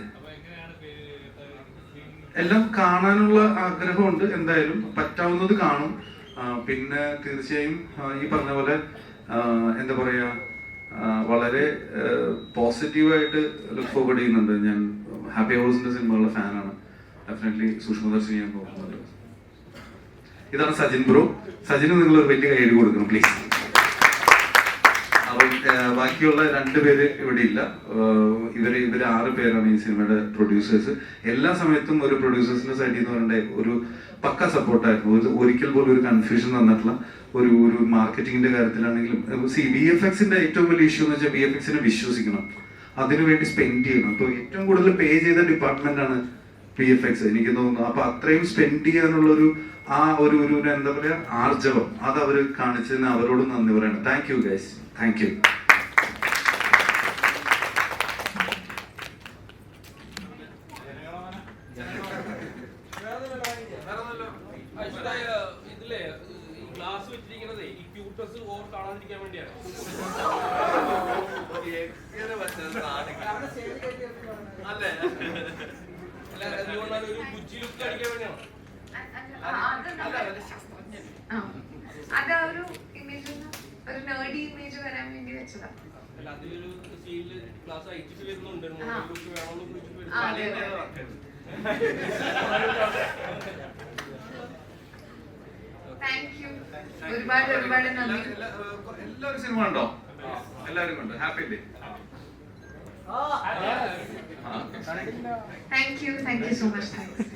എല്ലാം കാണാനുള്ള ആഗ്രഹമുണ്ട്. എന്തായാലും പറ്റാവുന്നത് കാണും. പിന്നെ തീർച്ചയായും ഈ പറഞ്ഞ പോലെ എന്താ പറയാ, വളരെ പോസിറ്റീവായിട്ട് ലുക്ക് ഫോർവേഡ് ചെയ്യുന്നുണ്ട്. ഞാൻ ഹാപ്പി ഹൗസിന്റെ സിനിമകളുടെ ഫാനാണ്. ഡെഫിനറ്റ്ലി സൂക്ഷ്മദർശിനി ഞാൻ നോക്കുന്നുണ്ട്. ഇതാണ് സജിൻ ബ്രോ. സജിന് നിങ്ങൾ ഒരു വലിയ കൈയ്യടി കൊടുക്കണം പ്ലീസ്. അപ്പം ബാക്കിയുള്ള 2 പേര് ഇവിടെ ഇല്ല. ഇവര് 6 പേരാണ് ഈ സിനിമയുടെ പ്രൊഡ്യൂസേഴ്സ്. എല്ലാ സമയത്തും ഒരു പ്രൊഡ്യൂസേഴ്സിന്റെ സൈഡിൽ നിന്ന് പറയേണ്ട ഒരു പക്ക സപ്പോർട്ടായിരുന്നു. ഒരിക്കൽ പോലും ഒരു കൺഫ്യൂഷൻ തന്നിട്ടുള്ള ഒരു മാർക്കറ്റിംഗിന്റെ കാര്യത്തിലാണെങ്കിലും. VFX-ന്റെ ഏറ്റവും വലിയ ഇഷ്യൂ എന്ന് വെച്ചാൽ VFX-നെ വിശ്വസിക്കണം, അതിനുവേണ്ടി സ്പെൻഡ് ചെയ്യണം. അപ്പൊ ഏറ്റവും കൂടുതൽ പേ ചെയ്ത ഡിപ്പാർട്ട്മെന്റ് ആണ് VFX എനിക്ക് തോന്നുന്നു. അപ്പൊ അത്രയും സ്പെൻഡ് ചെയ്യാനുള്ള ഒരു എന്താ പറയാ ആർജവം അത് അവര് കാണിച്ചതിന് അവരോട് നന്ദി പറയണം. Thank you guys, thank you. ഇതിലെ ഗ്ലാസ് വെച്ചിരിക്കുന്നതേ ഈ ക്യൂട്ടസ് ഓർ കാണാതിരിക്കാൻ വേണ്ടിയാണ്. അല്ലേ? അതുകൊണ്ടാണ് ഒരു കുച്ചി ലുക്ക് അടിക്കാൻ വേണ്ടിയാണോ? അത് ഒരു ഇമേജ്, ഒരു നേർഡി ഇമേജ് വരാൻ വേണ്ടി വെച്ചതാ. അല്ല അതിലൊരു സീനിൽ ക്ലാസ് അയച്ചിട്ട് വരുന്നുണ്ട് ആ. കുറിച്ച് വേണമെന്ന് വിളിച്ചിട്ട് ആ, അതെ, വരുന്നു. Thank you. ഒരുപാട് ഒരുപാട് നന്ദി. എല്ലാവരും സിനിമ ഉണ്ടോ? എല്ലാവരും ഉണ്ട്. ഹാപ്പി അല്ലേ? Thank you so much. Thanks.